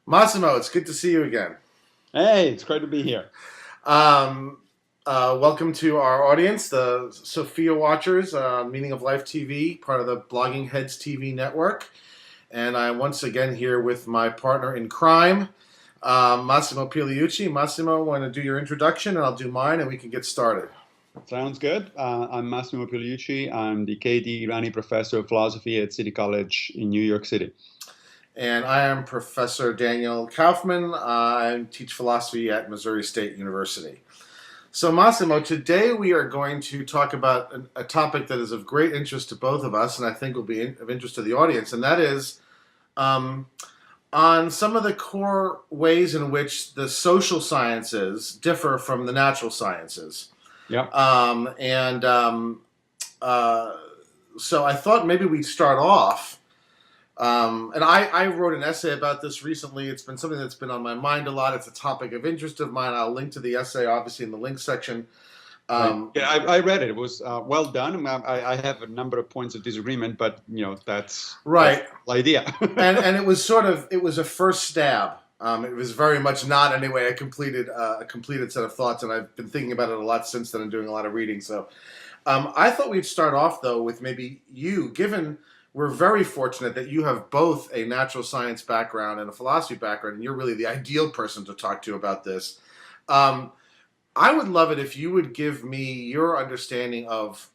Massimo, it's good to see you again. Hey, it's great to be here. Um, Welcome to our audience, the Sophia Watchers, Meaning of Life TV, part of the Blogging Heads TV network. And I'm once again here with my partner in crime, Massimo Pigliucci. Massimo, want to do your introduction, and I'll do mine, and we can get started. Sounds good. I'm Massimo Pigliucci. I'm the K.D. Rani Professor of Philosophy at City College in New York City. And I am Professor Daniel Kaufman. I teach philosophy at Missouri State University. So, Massimo, today we are going to talk about a topic that is of great interest to both of us, and I think will be of interest to the audience, and that is um, on some of the core ways in which the social sciences differ from the natural sciences. Yeah. Um, and uh, so I thought maybe we'd start off. And I wrote an essay about this recently. It's been something that's been on my mind a lot. It's a topic of interest of mine. I'll link to the essay, obviously, in the link section. Right. Um, Yeah, I read it. It was well done. I have a number of points of disagreement, but that's right. the idea. And it was it was a first stab. It was very much not anyway a completed set of thoughts, and I've been thinking about it a lot since then and doing a lot of reading. So I thought we'd start off though with maybe you, given we're very fortunate that you have both a natural science background and a philosophy background, and you're really the ideal person to talk to about this. Um, I would love it if you would give me your understanding of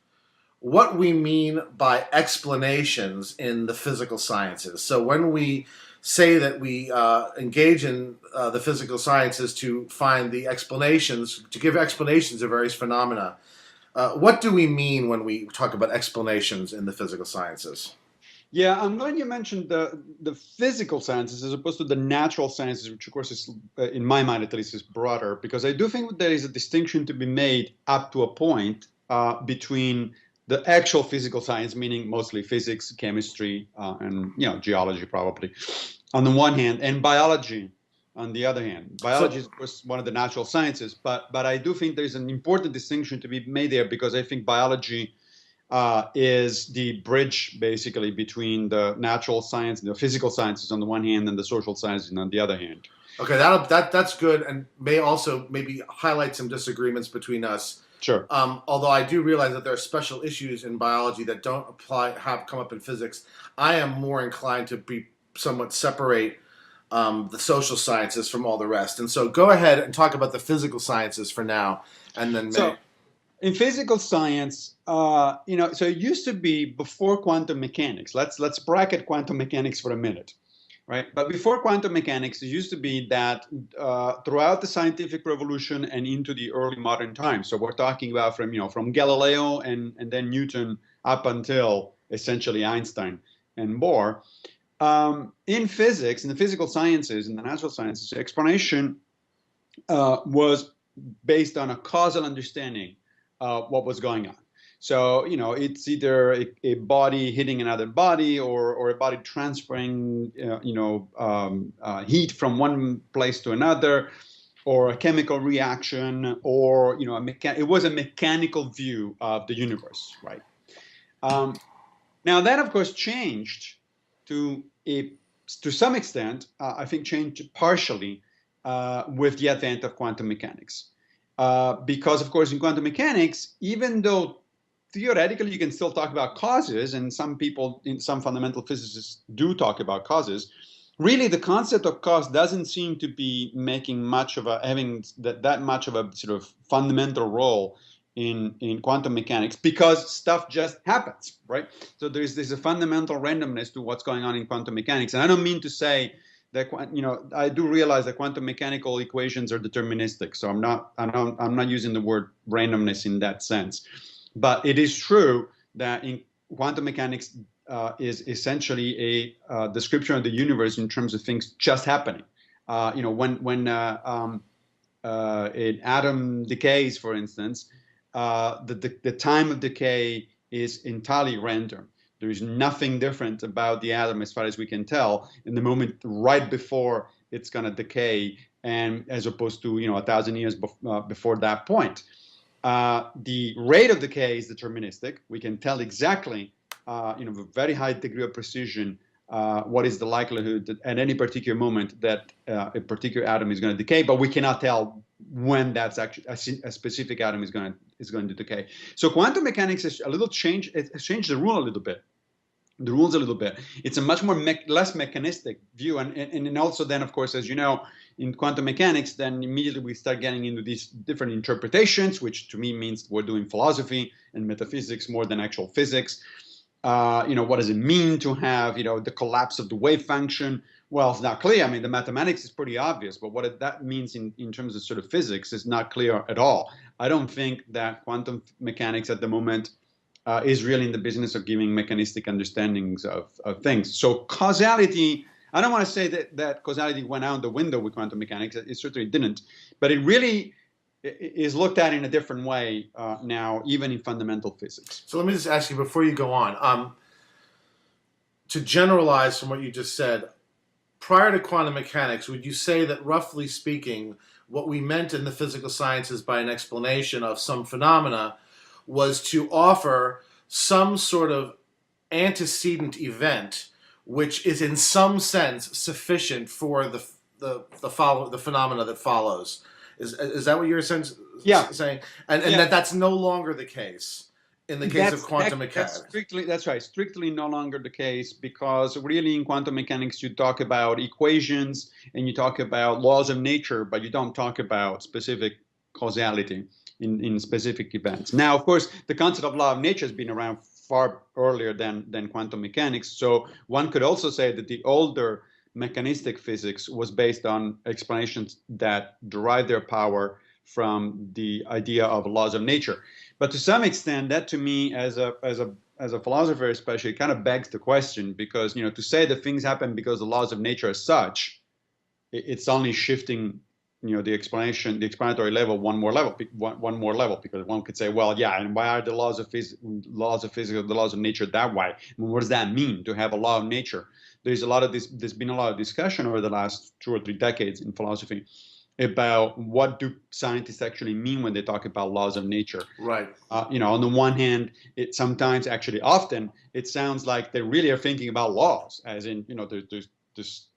what we mean by explanations in the physical sciences. So when we say that we engage in the physical sciences to find the explanations, to give explanations of various phenomena, what do we mean when we talk about explanations in the physical sciences? Yeah, I'm glad you mentioned the physical sciences as opposed to the natural sciences, which of course is, in my mind at least, is broader, because I do think there is a distinction to be made up to a point between the actual physical science, meaning mostly physics, chemistry, and geology probably, on the one hand, and biology on the other hand. Biology So is, of course, one of the natural sciences, but I do think there is an important distinction to be made there because I think biology is the bridge basically between the natural science and the physical sciences on the one hand and the social sciences on the other hand. okay, that's good, and may also maybe highlight some disagreements between us. Sure. Although I do realize that there are special issues in biology that don't have come up in physics. I am more inclined to be somewhat separate the social sciences from all the rest. And so go ahead and talk about the physical sciences for now, and then So in physical science, so it used to be before quantum mechanics. Let's bracket quantum mechanics for a minute, right? But before quantum mechanics, it used to be that throughout the scientific revolution and into the early modern times. So we're talking about from Galileo and then Newton up until essentially Einstein and Bohr. In physics, in the physical sciences, in the natural sciences, explanation was based on a causal understanding of what was going on. So, it's either a body hitting another body or a body transferring, heat from one place to another, or a chemical reaction, or, it was a mechanical view of the universe, right? Um, Now that, of course, changed to a to some extent. I think changed partially with the advent of quantum mechanics, because, of course, in quantum mechanics, even though theoretically you can still talk about causes, and some people, in some fundamental physicists, do talk about causes. Really, the concept of cause doesn't seem to be making much of a having that much of a sort of fundamental role in quantum mechanics because stuff just happens, right? So there's a fundamental randomness to what's going on in quantum mechanics, and I don't mean to say that I do realize that quantum mechanical equations are deterministic. So I'm not using the word randomness in that sense, but it is true that in quantum mechanics is essentially a description of the universe in terms of things just happening. When an atom decays, for instance, the time of decay is entirely random. There is nothing different about the atom as far as we can tell in the moment right before it's going to decay, and as opposed to 1,000 years before that point. The rate of decay is deterministic. We can tell exactly, with a very high degree of precision, what is the likelihood that at any particular moment that a particular atom is going to decay, but we cannot tell when that's actually a specific atom is going to decay. So quantum mechanics has a little changed. It has changed the rule a little bit. The rules a little bit. It's a much more less mechanistic view, and also then, of course, as you know, in quantum mechanics, then immediately we start getting into these different interpretations, which to me means we're doing philosophy and metaphysics more than actual physics. What does it mean to have, the collapse of the wave function? Well, it's not clear. I mean, the mathematics is pretty obvious, but what that means in terms of sort of physics is not clear at all. I don't think that quantum mechanics at the moment is really in the business of giving mechanistic understandings of things. So causality, I don't want to say that causality went out the window with quantum mechanics. It certainly didn't. But it really is looked at in a different way now, even in fundamental physics. So let me just ask you before you go on, to generalize from what you just said, prior to quantum mechanics, would you say that roughly speaking, what we meant in the physical sciences by an explanation of some phenomena was to offer some sort of antecedent event which is in some sense sufficient for the phenomena that follows? Is that what you're saying? And that's no longer the case in the case of quantum mechanics. That's right. Strictly no longer the case, because really in quantum mechanics you talk about equations and you talk about laws of nature, but you don't talk about specific causality in specific events. Now, of course, the concept of law of nature has been around far earlier than quantum mechanics. So one could also say that the older mechanistic physics was based on explanations that derive their power from the idea of laws of nature. But to some extent, that to me, as a philosopher especially, kind of begs the question, because to say that things happen because the laws of nature are such, it's only shifting the explanatory level one more level, because one could say, well, yeah, and why are the laws of physics, the laws of nature that way? I mean, what does that mean to have a law of nature? There's been a lot of discussion over the last 2 or 3 decades in philosophy about what do scientists actually mean when they talk about laws of nature. Right. On the one hand, it sometimes, actually often, it sounds like they really are thinking about laws, as in, there's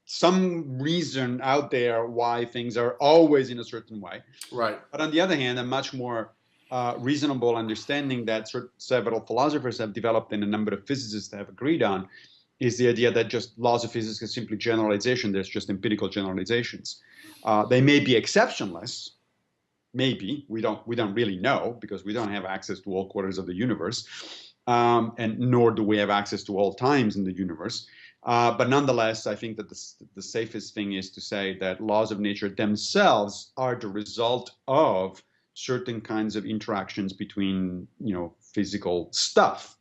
some reason out there why things are always in a certain way. Right. But on the other hand, a much more reasonable understanding that several philosophers have developed and a number of physicists have agreed on is the idea that just laws of physics is simply generalization. There's just empirical generalizations. They may be exceptionless. Maybe we don't really know, because we don't have access to all quarters of the universe, and nor do we have access to all times in the universe. But nonetheless, I think that the safest thing is to say that laws of nature themselves are the result of certain kinds of interactions between, physical stuff.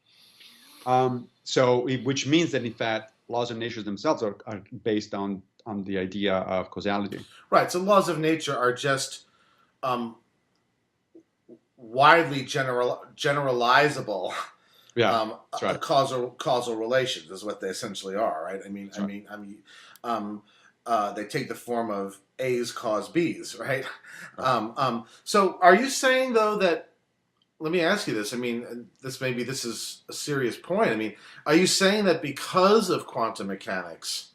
Which means that in fact, laws of nature themselves are based on the idea of causality. Right. So laws of nature are just widely generalizable. Yeah, that's right. Causal relations is what they essentially are, right? They take the form of A's cause B's, right? So are you saying though that? Let me ask you this. This is a serious point. Are you saying that because of quantum mechanics,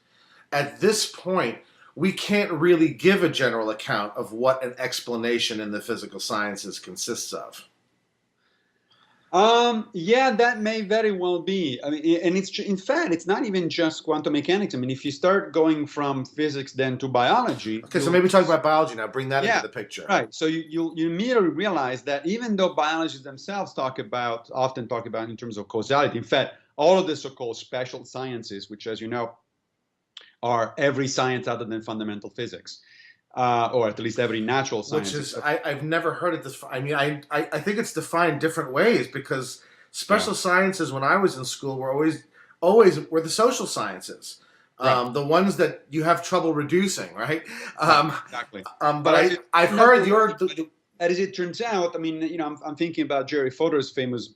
at this point, we can't really give a general account of what an explanation in the physical sciences consists of? Yeah, that may very well be. And in fact, it's not even just quantum mechanics. If you start going from physics then to biology. Okay, so maybe talk about biology now. Bring that into the picture. Right. So you immediately realize that even though biologists themselves often talk about in terms of causality, in fact, all of the so-called special sciences, which, as you know, are every science other than fundamental physics. Or at least every natural science. Which is, I've never heard of this. I think it's defined different ways, because special sciences, when I was in school, were always were the social sciences, right. The ones that you have trouble reducing, right? Exactly. But I've heard as it turns out, I'm thinking about Jerry Fodor's famous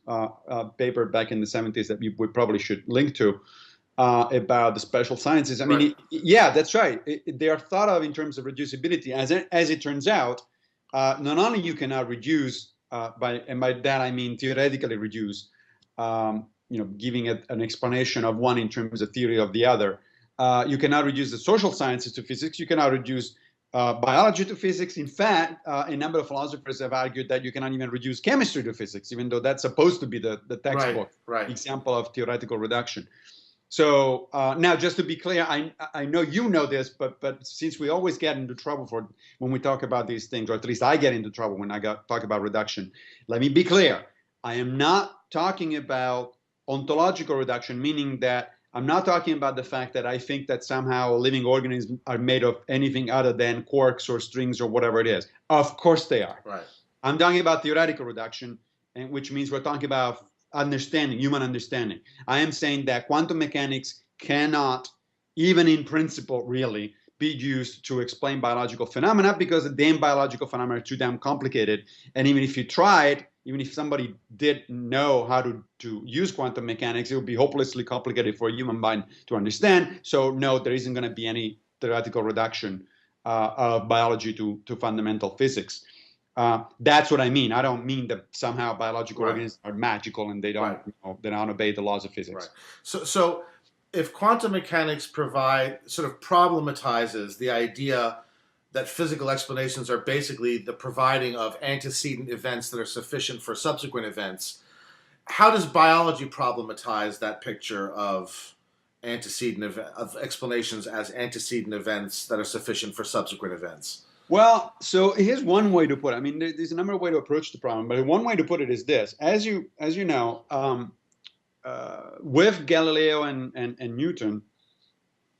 paper back in the 70s that we probably should link to. About the special sciences. Right. Yeah, that's right. They are thought of in terms of reducibility. As it turns out, not only you cannot reduce, by that I mean theoretically reduce, giving it an explanation of one in terms of theory of the other. You cannot reduce the social sciences to physics. You cannot reduce biology to physics. In fact, a number of philosophers have argued that you cannot even reduce chemistry to physics, even though that's supposed to be the textbook example of theoretical reduction. So now, just to be clear, I know you know this, but since we always get into trouble when we talk about these things, or at least I get into trouble when I talk about reduction, let me be clear. I am not talking about ontological reduction, meaning that I'm not talking about the fact that I think that somehow living organisms are made of anything other than quarks or strings or whatever it is. Of course they are. Right. I'm talking about theoretical reduction, which means we're talking about understanding, human understanding. I am saying that quantum mechanics cannot, even in principle, really be used to explain biological phenomena, because the damn biological phenomena are too damn complicated. And even if you tried, even if somebody did know how to use quantum mechanics, it would be hopelessly complicated for a human mind to understand. So no, there isn't going to be any theoretical reduction of biology to fundamental physics. That's what I mean. I don't mean that somehow biological organisms are magical and they don't they don't obey the laws of physics. Right. So if quantum mechanics sort of problematizes the idea that physical explanations are basically the providing of antecedent events that are sufficient for subsequent events, how does biology problematize that picture of of explanations as antecedent events that are sufficient for subsequent events? Well, so here's one way to put it. I mean, there's a number of ways to approach the problem, but one way to put it is this: as you know, with Galileo and Newton,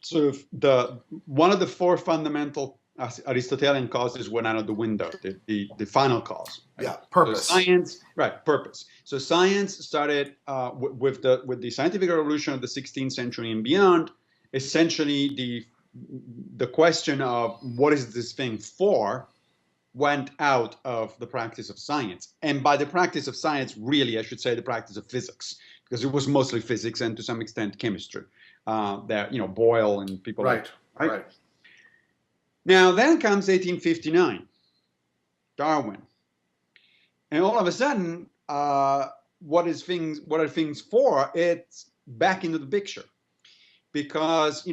sort of one of the four fundamental Aristotelian causes went out of the window. The final cause. Right? Yeah, purpose. So science, right? Purpose. So science started with the scientific revolution of the 16th century and beyond. Essentially, the question of what is this thing for went out of the practice of science. And by the practice of science, really, I should say the practice of physics, because it was mostly physics and to some extent chemistry. That, Boyle and people like that. Right? Now, then comes 1859, Darwin. And all of a sudden, what are things for? It's back into the picture. Because,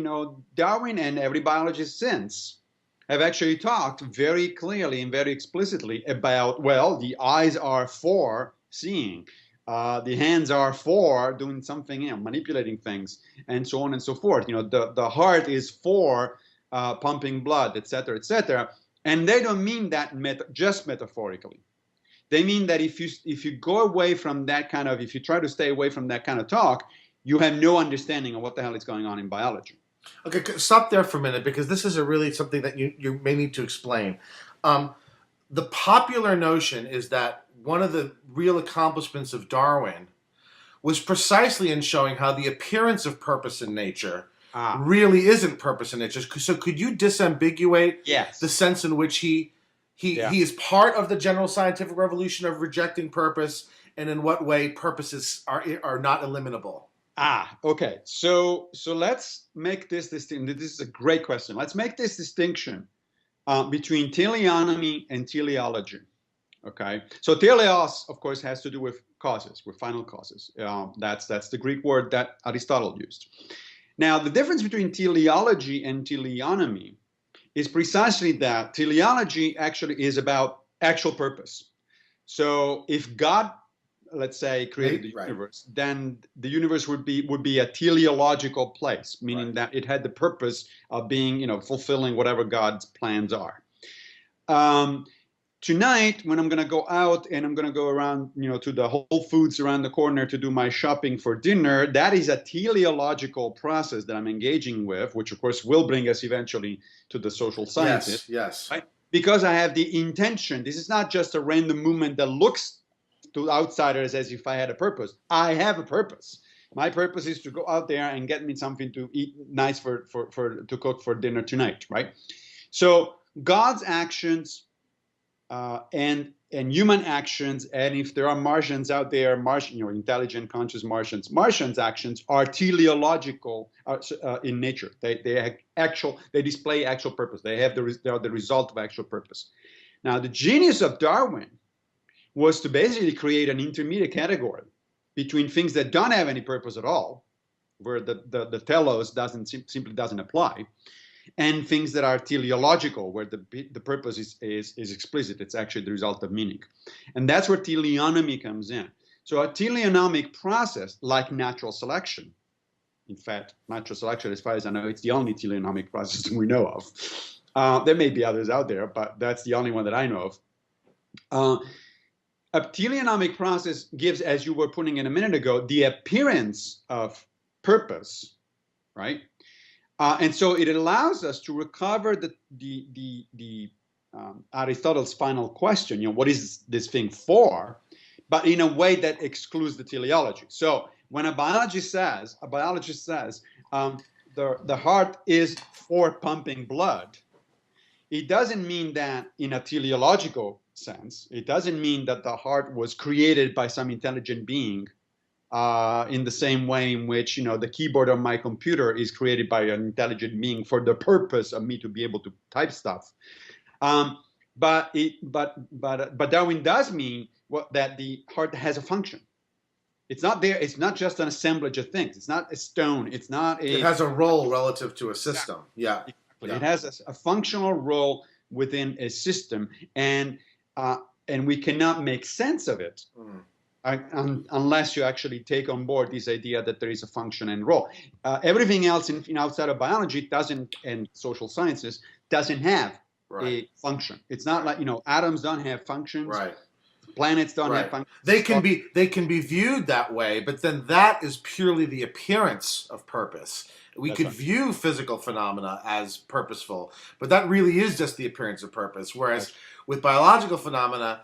Darwin and every biologist since have actually talked very clearly and very explicitly about, well, the eyes are for seeing, the hands are for doing something, manipulating things, and so on and so forth. The heart is for pumping blood, et cetera, et cetera. And they don't mean that just metaphorically. They mean that if you go away from that kind of, if you try to stay away from that kind of talk, you have no understanding of what the hell is going on in biology. Okay, stop there for a minute, because this is really something that you may need to explain. The popular notion is that one of the real accomplishments of Darwin was precisely in showing how the appearance of purpose in nature really isn't purpose in nature. So could you disambiguate the sense in which he is part of the general scientific revolution of rejecting purpose, and in what way purposes are not eliminable? Okay. So let's make this distinction. This is a great question. Let's make this distinction between teleonomy and teleology. Okay. So teleos, of course, has to do with causes, with final causes. That's the Greek word that Aristotle used. Now, the difference between teleology and teleonomy is precisely that teleology actually is about actual purpose. So if God, let's say, created the universe, then the universe would be a teleological place, meaning that it had the purpose of being, fulfilling whatever God's plans are. Tonight, when I'm going to go out and I'm going to go around, to the Whole Foods around the corner to do my shopping for dinner, that is a teleological process that I'm engaging with, which of course will bring us eventually to the social sciences. Yes. Right? Because I have the intention. This is not just a random movement that looks to outsiders as if I had a purpose. I have a purpose. My purpose is to go out there and get me something to eat nice to cook for dinner tonight, right? So God's actions and human actions, and if there are Martians out there, intelligent, conscious Martians' actions are teleological in nature. They display actual purpose. They are the result of actual purpose. Now, the genius of Darwin was to basically create an intermediate category between things that don't have any purpose at all, where the telos simply doesn't apply, and things that are teleological, where the purpose is explicit. It's actually the result of meaning. And that's where teleonomy comes in. So a teleonomic process, like natural selection, in fact, natural selection, as far as I know, it's the only teleonomic process we know of. There may be others out there, but that's the only one that I know of. A teleonomic process gives, as you were putting in a minute ago, the appearance of purpose, right? And so it allows us to recover the Aristotle's final question, what is this thing for? But in a way that excludes the teleology. So when a biologist says, the heart is for pumping blood, it doesn't mean that in a teleological sense. It doesn't mean that the heart was created by some intelligent being in the same way in which the keyboard on my computer is created by an intelligent being for the purpose of me to be able to type stuff. But Darwin does mean that the heart has a function. It's not there. It's not just an assemblage of things. It's not a stone. It's not a. It has a role relative to a system. Yeah. Exactly. Yeah. It has a functional role within a system, and we cannot make sense of it unless you actually take on board this idea that there is a function and role. Everything else in outside of biology doesn't, and social sciences doesn't have a function. It's not like atoms don't have functions. Right. Planets don't have functions. They can be viewed that way, but then that is purely the appearance of purpose. We could view physical phenomena as purposeful, but that really is just the appearance of purpose. Whereas with biological phenomena,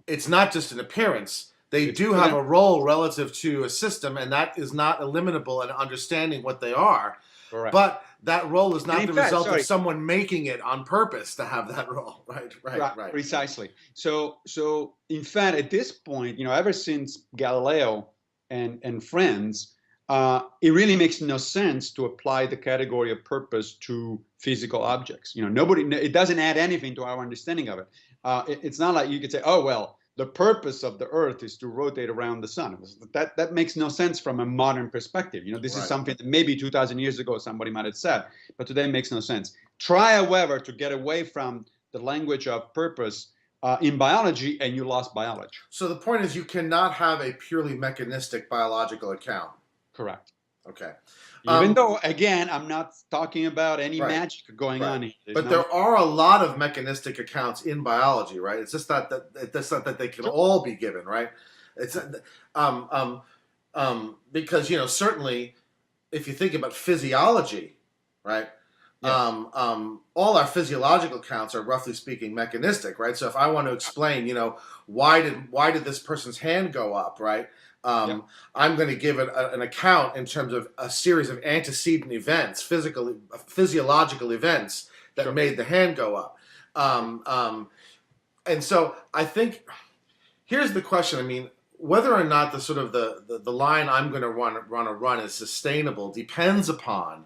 it's not just an appearance. They do have a role relative to a system, and that is not eliminable in understanding what they are. Correct. But that role is not the result of someone making it on purpose to have that role. Right. Precisely. So in fact, at this point, ever since Galileo and friends, it really makes no sense to apply the category of purpose to physical objects. It doesn't add anything to our understanding of it. It's not like you could say, oh, well, the purpose of the Earth is to rotate around the sun. That makes no sense from a modern perspective. This is something that maybe 2,000 years ago somebody might have said, but today it makes no sense. Try, however, to get away from the language of purpose in biology, and you lost biology. So the point is, you cannot have a purely mechanistic biological account. Correct. Okay. Even though, again, I'm not talking about any magic going on here. But there are a lot of mechanistic accounts in biology, right? It's just not that they can all be given, right? It's because certainly if you think about physiology, right? Yeah. All our physiological counts are, roughly speaking, mechanistic, right? So if I want to explain, why did this person's hand go up, right? I'm going to give it an account in terms of a series of antecedent events, physiological events that made the hand go up. And so I think here's the question. I mean, whether or not the sort of the line I'm going to run is sustainable depends upon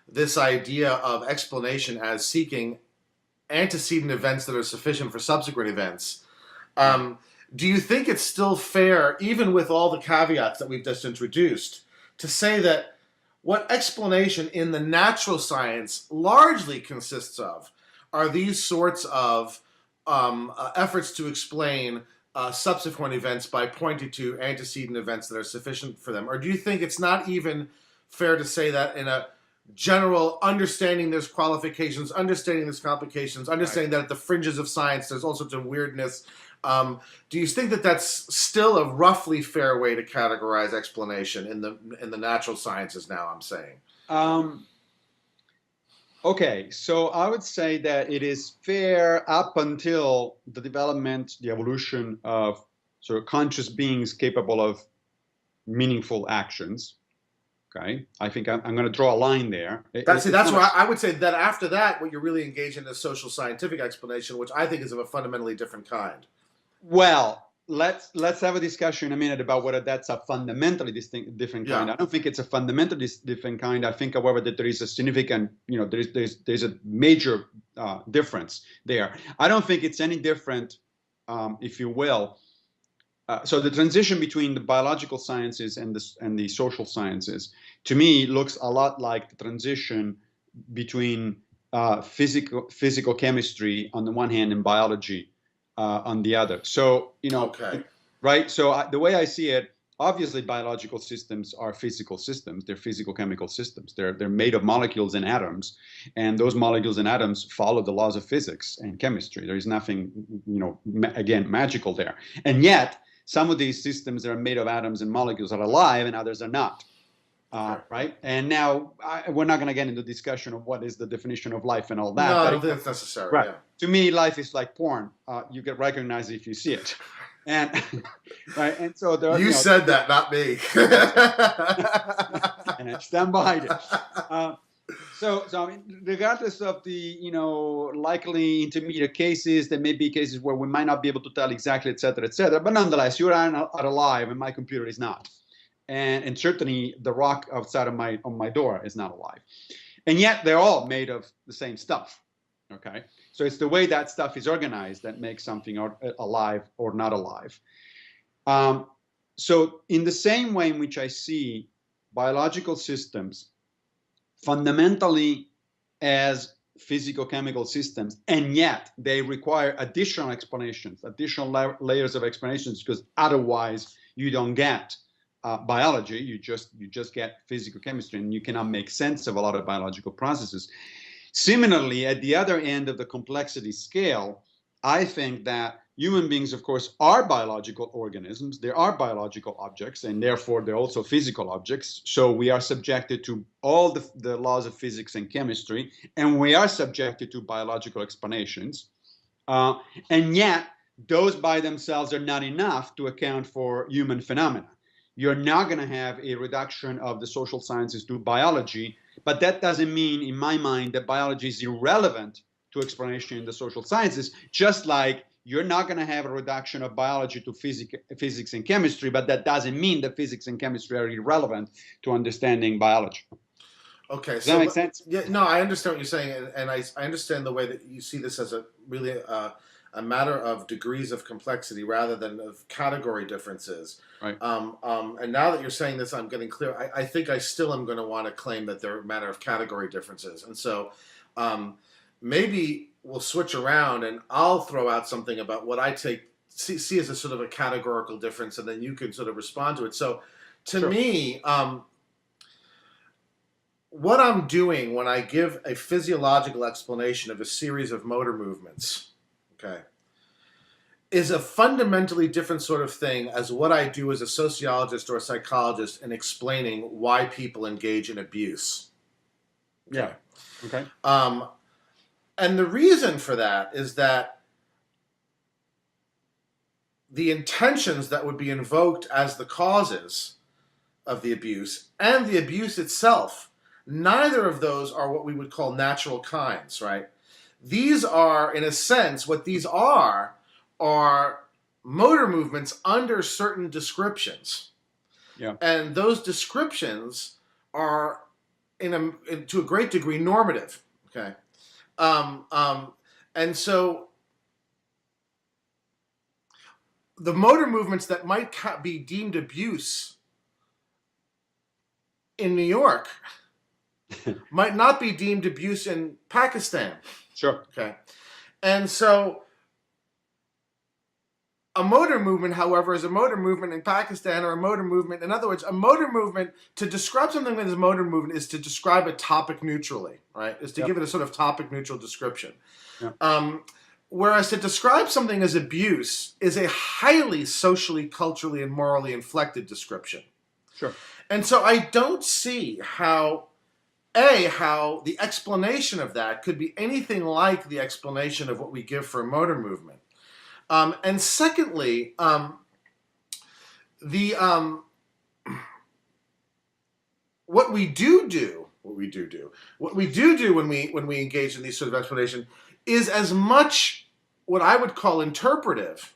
this idea of explanation as seeking antecedent events that are sufficient for subsequent events. Do you think it's still fair, even with all the caveats that we've just introduced, to say that what explanation in the natural science largely consists of are these sorts of efforts to explain subsequent events by pointing to antecedent events that are sufficient for them? Or do you think it's not even fair to say that in a general understanding there's qualifications, understanding there's complications, understanding that at the fringes of science there's all sorts of weirdness? Do you think that that's still a roughly fair way to categorize explanation in the natural sciences now, I'm saying? Okay, so I would say that it is fair up until the development, the evolution of sort of conscious beings capable of meaningful actions. Okay, I think I'm going to draw a line there. That's why I would say that after that, what you're really engaged in is social scientific explanation, which I think is of a fundamentally different kind. Well, let's have a discussion in a minute about whether that's a fundamentally different kind. I don't think it's a fundamentally different kind. I think, however, that there is a significant, there's a major difference there. I don't think it's any different, if you will, So the transition between the biological sciences and the social sciences, to me, looks a lot like the transition between physical chemistry on the one hand and biology on the other. So, Okay. right? So the way I see it, obviously biological systems are physical systems. They're physical chemical systems. They're made of molecules and atoms, and those molecules and atoms follow the laws of physics and chemistry. There is nothing, again, magical there. And yet, some of these systems that are made of atoms and molecules are alive, and others are not. Right? And now we're not going to get into discussion of what is the definition of life and all that. No, I but don't think it's necessary. right. Yeah. To me, life is like porn. You get recognized if you see it. And right, and so there. You said that, not me. And I stand behind it. So I mean, regardless of the likely intermediate cases, there may be cases where we might not be able to tell exactly, et cetera, et cetera. But nonetheless, you are alive, and my computer is not. And certainly the rock outside of my door is not alive. And yet they're all made of the same stuff. Okay, so it's the way that stuff is organized that makes something alive or not alive. So in the same way in which I see biological systems fundamentally as physical-chemical systems, and yet they require additional explanations, additional layers of explanations, because otherwise you don't get biology. You just get physical chemistry, and you cannot make sense of a lot of biological processes. Similarly, at the other end of the complexity scale, I think that human beings, of course, are biological organisms. They are biological objects, and therefore they're also physical objects. So we are subjected to all the laws of physics and chemistry, and we are subjected to biological explanations. And yet, those by themselves are not enough to account for human phenomena. You're not going to have a reduction of the social sciences to biology, but that doesn't mean, in my mind, that biology is irrelevant to explanation in the social sciences, just like you're not going to have a reduction of biology to physics and chemistry, but that doesn't mean that physics and chemistry are irrelevant to understanding biology. Okay. Does that make sense? Yeah, no, I understand what you're saying, and I understand the way that you see this as a really a matter of degrees of complexity rather than of category differences. Right. And now that you're saying this, I'm getting clear. I think I still am going to want to claim that they're a matter of category differences. And so maybe we'll switch around and I'll throw out something about what I see as a sort of a categorical difference, and then you can sort of respond to it. So to Sure. me, what I'm doing when I give a physiological explanation of a series of motor movements, okay, is a fundamentally different sort of thing as what I do as a sociologist or a psychologist in explaining why people engage in abuse. Yeah. Okay. And the reason for that is that the intentions that would be invoked as the causes of the abuse and the abuse itself, neither of those are what we would call natural kinds, right? These are, in a sense, what these are motor movements under certain descriptions. Yeah. And those descriptions are, to a great degree, normative, okay? And so the motor movements that might be deemed abuse in New York might not be deemed abuse in Pakistan. Sure. Okay. And so a motor movement, however, is a motor movement in Pakistan or a motor movement. In other words, a motor movement, to describe something that is a motor movement, is to describe a topic neutrally, right? Is to give it a sort of topic neutral description. Yep. Whereas to describe something as abuse is a highly socially, culturally, and morally inflected description. Sure. And so I don't see how the explanation of that could be anything like the explanation of what we give for a motor movement. And secondly, what we do when we engage in these sort of explanation is as much what I would call interpretive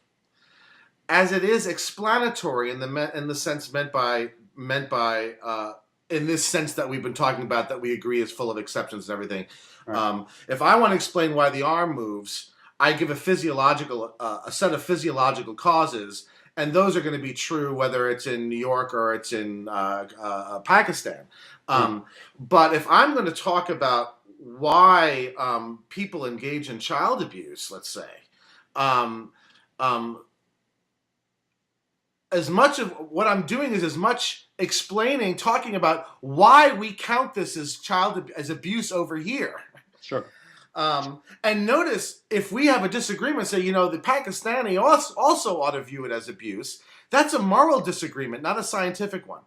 as it is explanatory in the sense meant by in this sense that we've been talking about, that we agree is full of exceptions and everything. Right. If I want to explain why the arm moves, I give a set of physiological causes, and those are going to be true whether it's in New York or it's in Pakistan. Right. But if I'm going to talk about why people engage in child abuse, let's say, um, um, as much of what I'm doing is as much explaining, talking about why we count this as as abuse over here. Sure. And notice if we have a disagreement, say, the Pakistani also ought to view it as abuse. That's a moral disagreement, not a scientific one.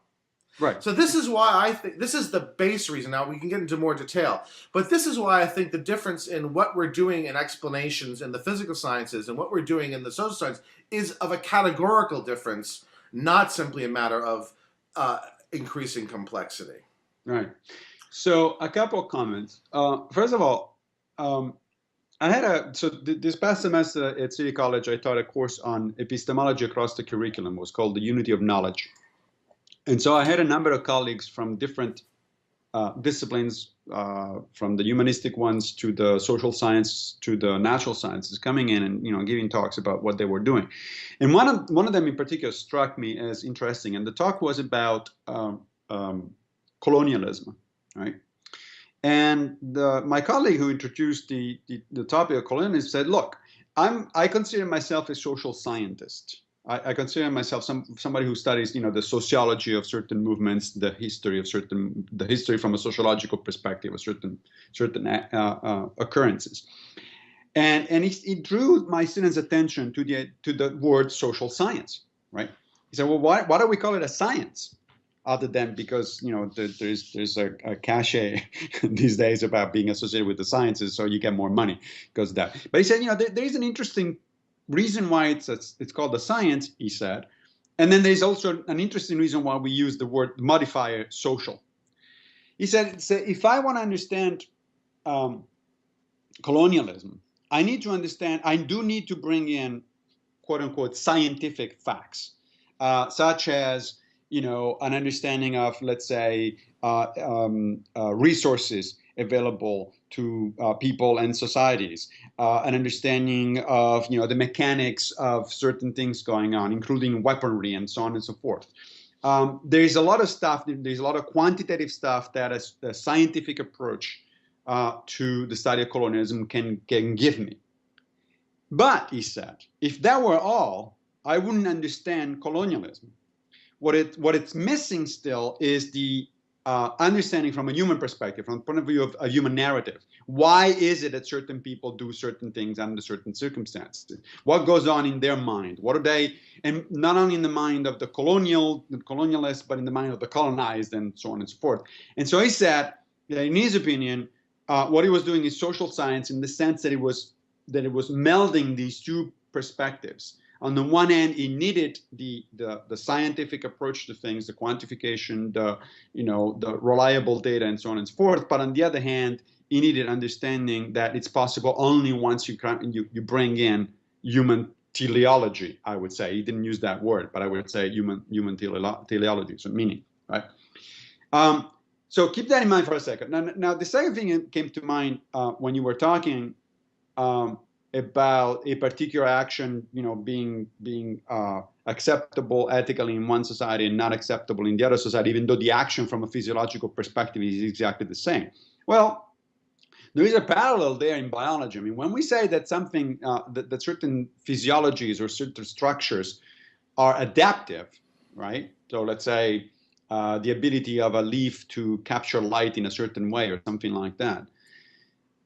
Right. So this is why I think this is the base reason. Now we can get into more detail, but this is why I think the difference in what we're doing in explanations in the physical sciences and what we're doing in the social science is of a categorical difference, not simply a matter of increasing complexity. Right. So a couple of comments. First of all, I had this past semester at City College, I taught a course on epistemology across the curriculum. It was called The Unity of Knowledge. And so I had a number of colleagues from different disciplines, from the humanistic ones to the social science to the natural sciences, coming in and giving talks about what they were doing. And one of them in particular struck me as interesting. And the talk was about colonialism, right? And my colleague who introduced the topic of colonialism said, "Look, I consider myself a social scientist. I consider myself somebody who studies, the sociology of certain movements, the history from a sociological perspective of certain occurrences." And he drew my students' attention to the word social science, right? He said, "Well, why do we call it a science? Other than because there's a cachet these days about being associated with the sciences, so you get more money because of that." But he said, there is an interesting reason why it's called a science, he said, and then there's also an interesting reason why we use the word modifier social. He said, if I want to understand colonialism, I do need to bring in quote unquote scientific facts, such as an understanding of, let's say, resources available to people and societies, an understanding of the mechanics of certain things going on, including weaponry and so on and so forth. There's a lot of stuff. There's a lot of quantitative stuff that a scientific approach to the study of colonialism can give me. But he said, if that were all, I wouldn't understand colonialism. What it's missing still is the understanding from a human perspective, from the point of view of a human narrative. Why is it that certain people do certain things under certain circumstances? What goes on in their mind? What are they, and not only in the mind of the colonialists, but in the mind of the colonized, and so on and so forth. And so he said that in his opinion, what he was doing is social science in the sense that it was melding these two perspectives. On the one hand, he needed the scientific approach to things, the quantification, the reliable data, and so on and so forth. But on the other hand, he needed understanding that it's possible only once you bring in human teleology. I would say he didn't use that word, but I would say human teleology, so meaning, right? So keep that in mind for a second. Now the second thing that came to mind when you were talking about a particular action, being acceptable ethically in one society and not acceptable in the other society, even though the action from a physiological perspective is exactly the same. Well, there is a parallel there in biology. I mean, when we say that something, that certain physiologies or certain structures are adaptive, right? So let's say the ability of a leaf to capture light in a certain way or something like that.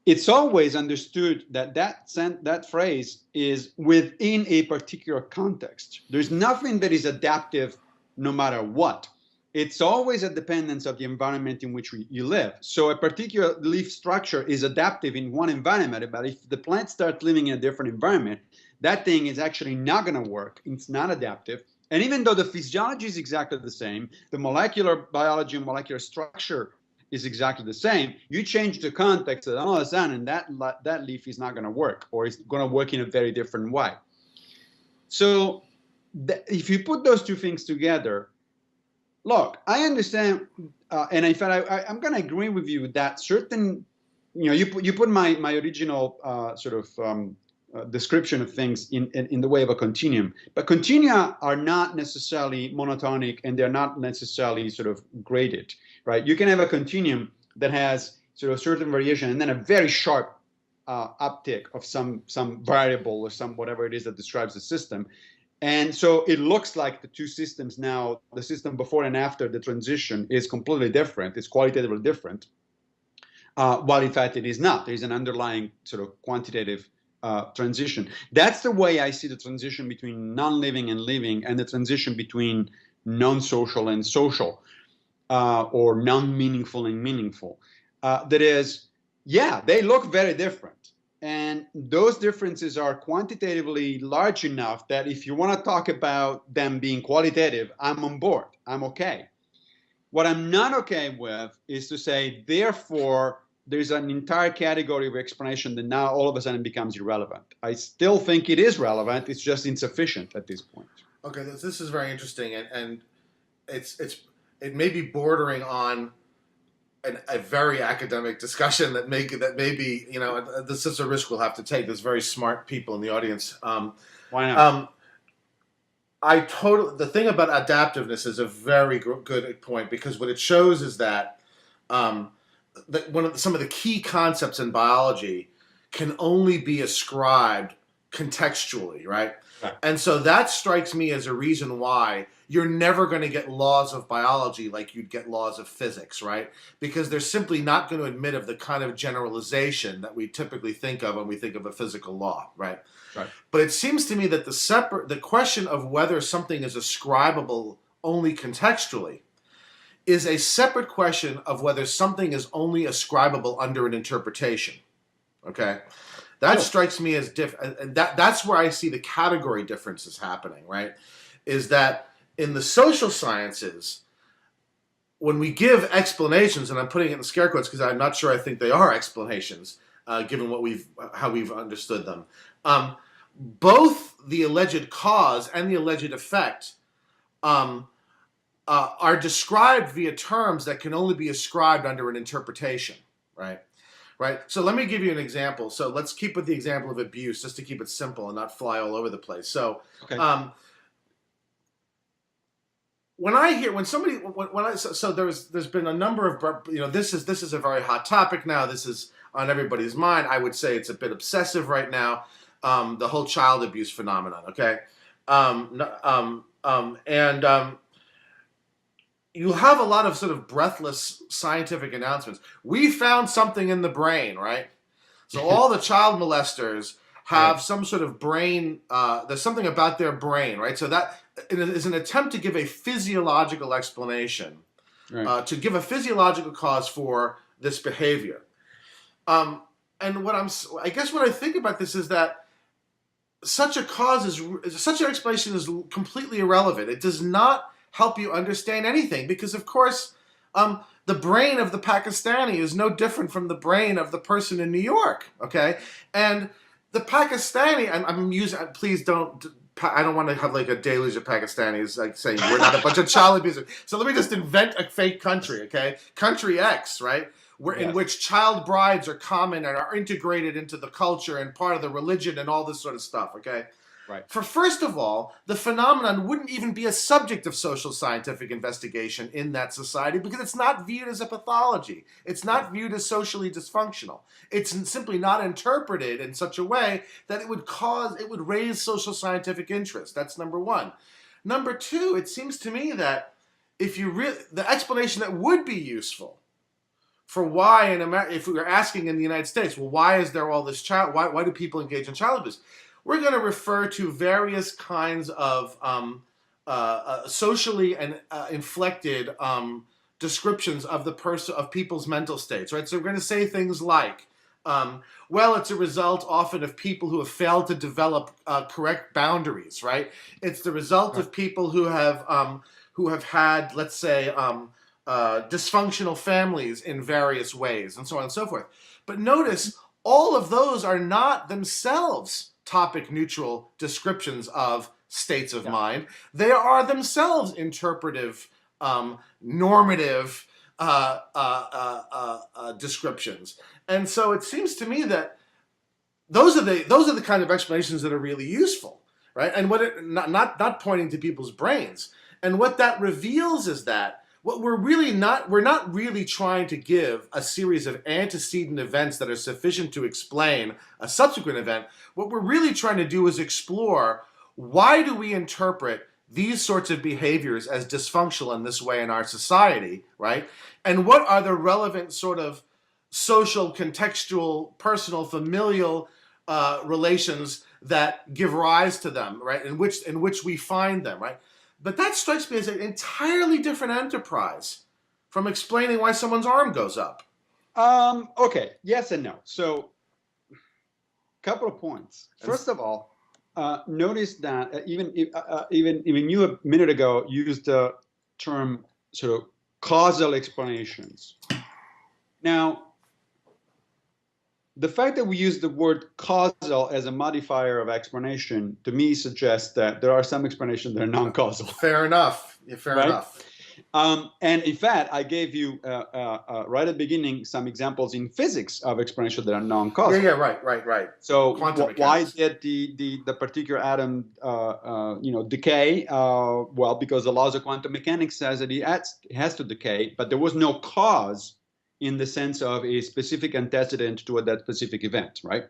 It's always understood that phrase is within a particular context. There's nothing that is adaptive no matter what. It's always a dependence of the environment in which you live. So a particular leaf structure is adaptive in one environment, but if the plant starts living in a different environment, that thing is actually not going to work. It's not adaptive. And even though the physiology is exactly the same, the molecular biology and molecular structure is exactly the same, you change the context, and all of a sudden that leaf is not going to work, or it's going to work in a very different way. So if you put those two things together, look, I understand, and in fact, I'm going to agree with you that certain, you put my original description of things in the way of a continuum. But continua are not necessarily monotonic, and they're not necessarily sort of graded, right? You can have a continuum that has sort of certain variation and then a very sharp uptick of some variable or some whatever it is that describes the system. And so it looks like the two systems now, the system before and after the transition, is completely different. It's qualitatively different, while in fact it is not. There is an underlying sort of quantitative transition. That's the way I see the transition between non-living and living, and the transition between non-social and social, or non-meaningful and meaningful. That is, yeah, they look very different. And those differences are quantitatively large enough that if you want to talk about them being qualitative, I'm on board. I'm okay. What I'm not okay with is to say, therefore, there's an entire category of explanation that now all of a sudden becomes irrelevant. I still think it is relevant. It's just insufficient at this point. Okay, this is very interesting, and it may be bordering on a very academic discussion that maybe this is a risk we'll have to take. There's very smart people in the audience. Why not? The thing about adaptiveness is a very good point, because what it shows is that some of the key concepts in biology can only be ascribed contextually, right? And so that strikes me as a reason why you're never going to get laws of biology like you'd get laws of physics, right? Because they're simply not going to admit of the kind of generalization that we typically think of when we think of a physical law, right? Right. But it seems to me that the question of whether something is ascribable only contextually is a separate question of whether something is only ascribable under an interpretation. Okay? That strikes me as different, and that's where I see the category differences happening, right? Is that in the social sciences, when we give explanations, and I'm putting it in scare quotes because I'm not sure I think they are explanations, given how we've understood them, both the alleged cause and the alleged effect are described via terms that can only be ascribed under an interpretation, right? Right. So let me give you an example. So let's keep with the example of abuse, just to keep it simple and not fly all over the place. So, Okay. There's been a number of, this is a very hot topic now. This is on everybody's mind. I would say it's a bit obsessive right now. The whole child abuse phenomenon. Okay. You have a lot of sort of breathless scientific announcements. We found something in the brain, right? So all the child molesters have some sort of brain, there's something about their brain, right? So that is an attempt to give a physiological explanation, to give a physiological cause for this behavior. And what I think about this is that such an explanation is completely irrelevant. It does not help you understand anything, because of course the brain of the Pakistani is no different from the brain of the person in New York, okay? And the Pakistani, I'm using, please don't, I don't want to have like a deluge of Pakistanis like saying we're not a bunch of child abusers. So let me just invent a fake country, okay? Country X, right? In which child brides are common and are integrated into the culture and part of the religion and all this sort of stuff, okay? Right. For first of all, the phenomenon wouldn't even be a subject of social scientific investigation in that society, because it's not viewed as a pathology. It's not viewed as socially dysfunctional. It's simply not interpreted in such a way that it would raise social scientific interest. That's number one. Number two, it seems to me that the explanation that would be useful for why if we were asking in the United States, well, why is there all this why do people engage in child abuse? We're going to refer to various kinds of socially and inflected descriptions of people's mental states, right? So we're going to say things like, well, it's a result often of people who have failed to develop correct boundaries, right? It's the result of people who have had, let's say, dysfunctional families in various ways, and so on and so forth. But notice, all of those are not themselves topic-neutral descriptions of states of mind. They are themselves interpretive, normative descriptions. And so it seems to me that those are the kind of explanations that are really useful, right? And what it not pointing to people's brains. And what that reveals is that what we're not really trying to give a series of antecedent events that are sufficient to explain a subsequent event. What we're really trying to do is explore, why do we interpret these sorts of behaviors as dysfunctional in this way in our society, right? And what are the relevant sort of social, contextual, personal, familial relations that give rise to them, right? In which we find them, right? But that strikes me as an entirely different enterprise from explaining why someone's arm goes up. Okay, yes and no. So, couple of points. First of all, notice that even you a minute ago used the term sort of causal explanations. Now, the fact that we use the word causal as a modifier of explanation, to me, suggests that there are some explanations that are non-causal. Fair enough. Yeah, fair enough. And in fact, I gave you right at the beginning some examples in physics of explanations that are non-causal. Yeah, right. So why did the particular atom decay? Well, because the laws of quantum mechanics says that it has to decay, but there was no cause in the sense of a specific antecedent to that specific event, right?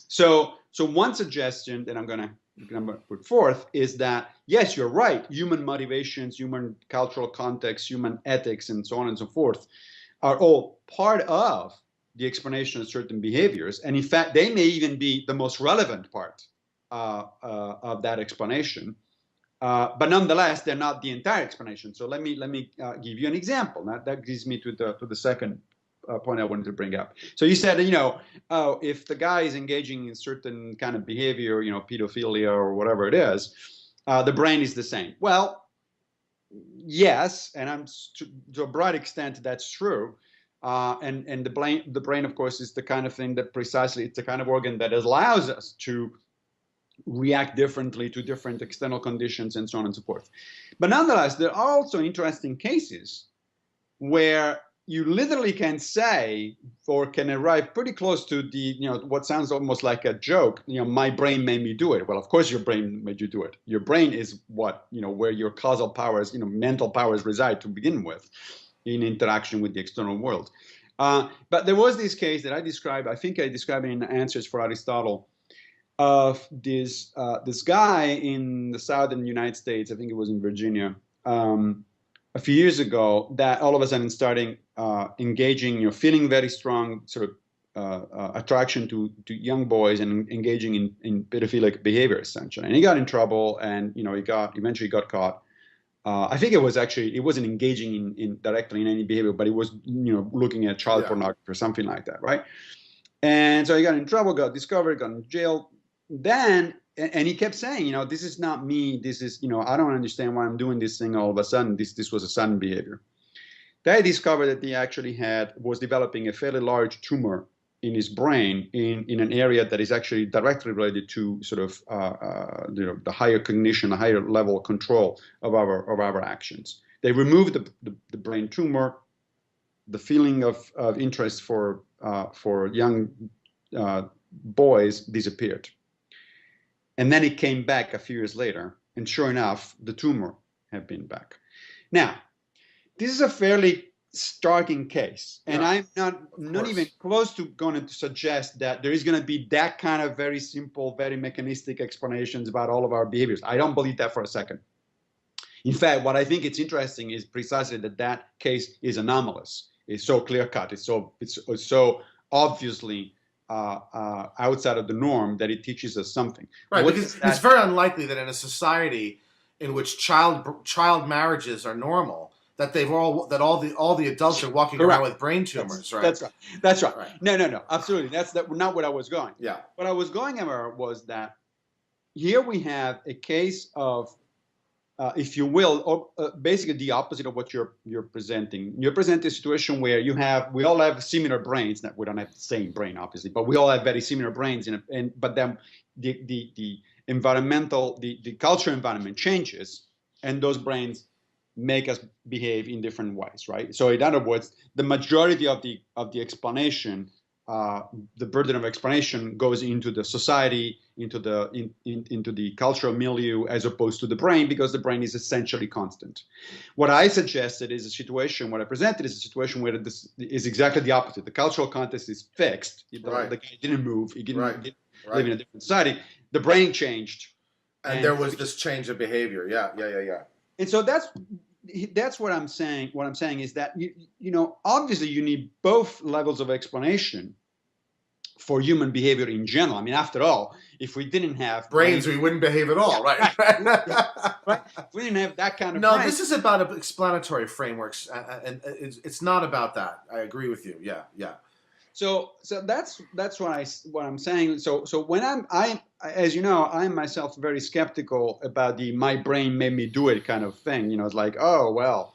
So one suggestion that I'm going to put forth is that, yes, you're right, human motivations, human cultural context, human ethics, and so on and so forth are all part of the explanation of certain behaviors. And in fact, they may even be the most relevant part of that explanation. But nonetheless, they're not the entire explanation. So let me give you an example. Now, that gives me to the second point I wanted to bring up. So you said, if the guy is engaging in certain kind of behavior, pedophilia or whatever it is, the brain is the same. Well, yes, and to a broad extent that's true. And the brain, of course, is the kind of thing that precisely it's the kind of organ that allows us to react differently to different external conditions and so on and so forth. But nonetheless, there are also interesting cases where you literally can say, or can arrive pretty close to the, what sounds almost like a joke, my brain made me do it. Well, of course your brain made you do it. Your brain is what, where your causal powers, mental powers reside to begin with in interaction with the external world. But there was this case that I described, I think I described it in Answers for Aristotle, of this guy in the southern United States, I think it was in Virginia, a few years ago, that all of a sudden starting engaging, feeling very strong sort of attraction to young boys and engaging in pedophilic behavior, essentially. And he got in trouble, and he eventually got caught. I think it wasn't engaging in directly in any behavior, but it was looking at child pornography or something like that, right? And so he got in trouble, got discovered, got in jail. Then, and he kept saying, this is not me. This is, I don't understand why I'm doing this thing all of a sudden. This was a sudden behavior. They discovered that he actually was developing a fairly large tumor in his brain in an area that is actually directly related to sort of the higher cognition, the higher level control of our actions. They removed the brain tumor. The feeling of interest for young boys disappeared. And then it came back a few years later, and sure enough, the tumor had been back. Now, this is a fairly starking case, and I'm not even close to going to suggest that there is going to be that kind of very simple, very mechanistic explanations about all of our behaviors. I don't believe that for a second. In fact, what I think it's interesting is precisely that case is anomalous. It's so clear-cut. It's so obviously outside of the norm that it teaches us something. Right, because it's very unlikely that in a society in which child marriages are normal, that all the adults are walking around with brain tumors, right? That's right. No, absolutely. That's not what I was going. Yeah. What I was going over was that here we have a case of, if you will, basically the opposite of what you're presenting. You're presenting a situation where we all have similar brains. Now, we don't have the same brain, obviously, but we all have very similar brains. But then the environmental, the cultural environment changes, and those brains make us behave in different ways, right? So in other words, the majority of the explanation the burden of explanation goes into the society, into the cultural milieu, as opposed to the brain, because the brain is essentially constant. What I suggested is a situation, what I presented is a situation where this is exactly the opposite. The cultural context is fixed. The guy didn't move. He didn't live in a different society. The brain changed. And there was this change of behavior. Yeah. And so that's what I'm saying. What I'm saying is that obviously you need both levels of explanation for human behavior in general. I mean, after all, if we didn't have brains, we wouldn't behave at all, right? Right. If we didn't have that kind of brain. This is about explanatory frameworks, and it's not about that. I agree with you. Yeah. So that's what I'm saying. So when I as you know, I'm myself very skeptical about the "my brain made me do it" kind of thing. It's like, oh well,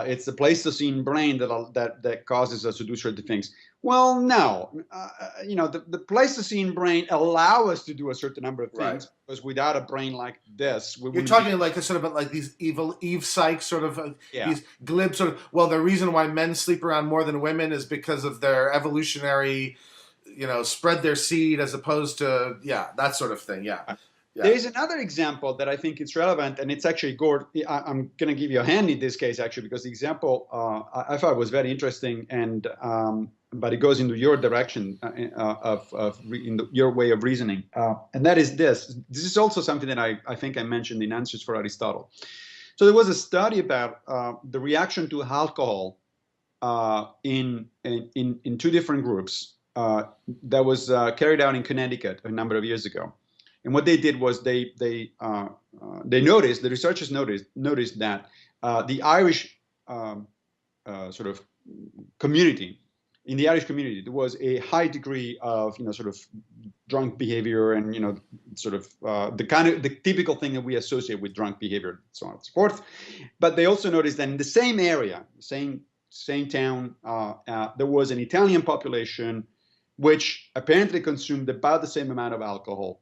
it's the Pleistocene brain that causes us to do certain things. Well, no, the Pleistocene brain allow us to do a certain number of things, because without a brain like this, you're talking like this sort of like these evil Eve psych sort of these glib sort of. Well, the reason why men sleep around more than women is because of their evolutionary, spread their seed, as opposed to that sort of thing. Yeah. There's another example that I think is relevant, and it's actually Gord. I'm going to give you a hand in this case, actually, because the example I thought was very interesting, and but it goes into your direction your way of reasoning, and that is this. This is also something that I think I mentioned in Answers for Aristotle. So there was a study about the reaction to alcohol in two different groups that was carried out in Connecticut a number of years ago. And what they did was they noticed, the researchers noticed that the Irish sort of community, in the Irish community, there was a high degree of sort of drunk behavior, and sort of the typical thing that we associate with drunk behavior, so on and so forth. But they also noticed that in the same area, same town, there was an Italian population which apparently consumed about the same amount of alcohol,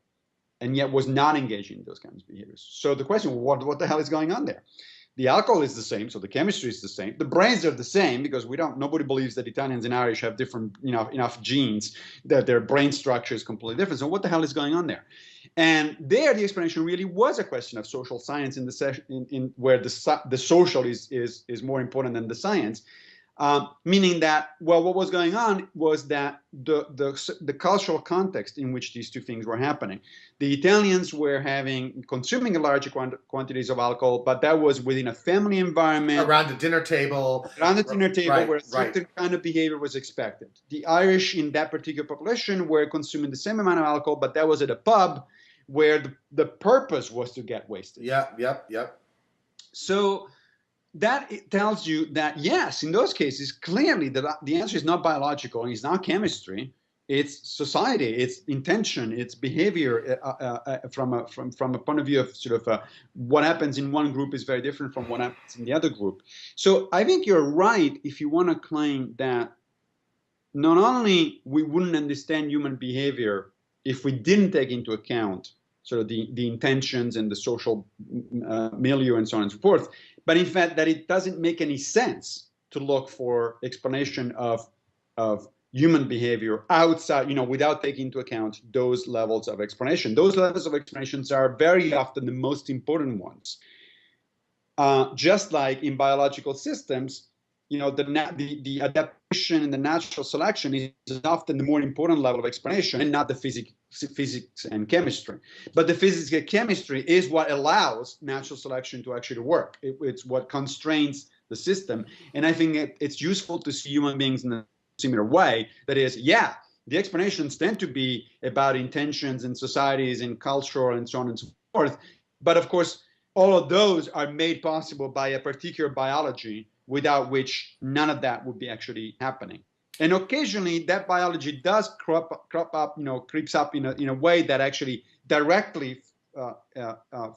and yet was not engaging in those kinds of behaviors. So the question, what the hell is going on there? The alcohol is the same, so the chemistry is the same. The brains are the same, because nobody believes that Italians and Irish have different, enough genes, that their brain structure is completely different. So what the hell is going on there? And there, the explanation really was a question of social science where the social is more important than the science. Meaning that, well, what was going on was that the cultural context in which these two things were happening. The Italians were consuming large quantities of alcohol, but that was within a family environment. Around the dinner table. Where a certain kind of behavior was expected. The Irish in that particular population were consuming the same amount of alcohol, but that was at a pub where the purpose was to get wasted. Yep. So that it tells you that, yes, in those cases, clearly the answer is not biological, it's not chemistry, it's society, it's intention, it's behavior from a point of view of sort of what happens in one group is very different from what happens in the other group. So I think you're right if you want to claim that not only we wouldn't understand human behavior if we didn't take into account sort of the intentions and the social milieu and so on and so forth, but in fact that it doesn't make any sense to look for explanation of human behavior outside, without taking into account those levels of explanation. Those levels of explanations are very often the most important ones. Just like in biological systems, the adaptation and the natural selection is often the more important level of explanation, and not the physics and chemistry. But the physics and chemistry is what allows natural selection to actually work. It's what constrains the system. And I think it's useful to see human beings in a similar way. That is, the explanations tend to be about intentions in societies and culture and so on and so forth. But of course, all of those are made possible by a particular biology, without which none of that would be actually happening. And occasionally that biology does creeps up in a way that actually directly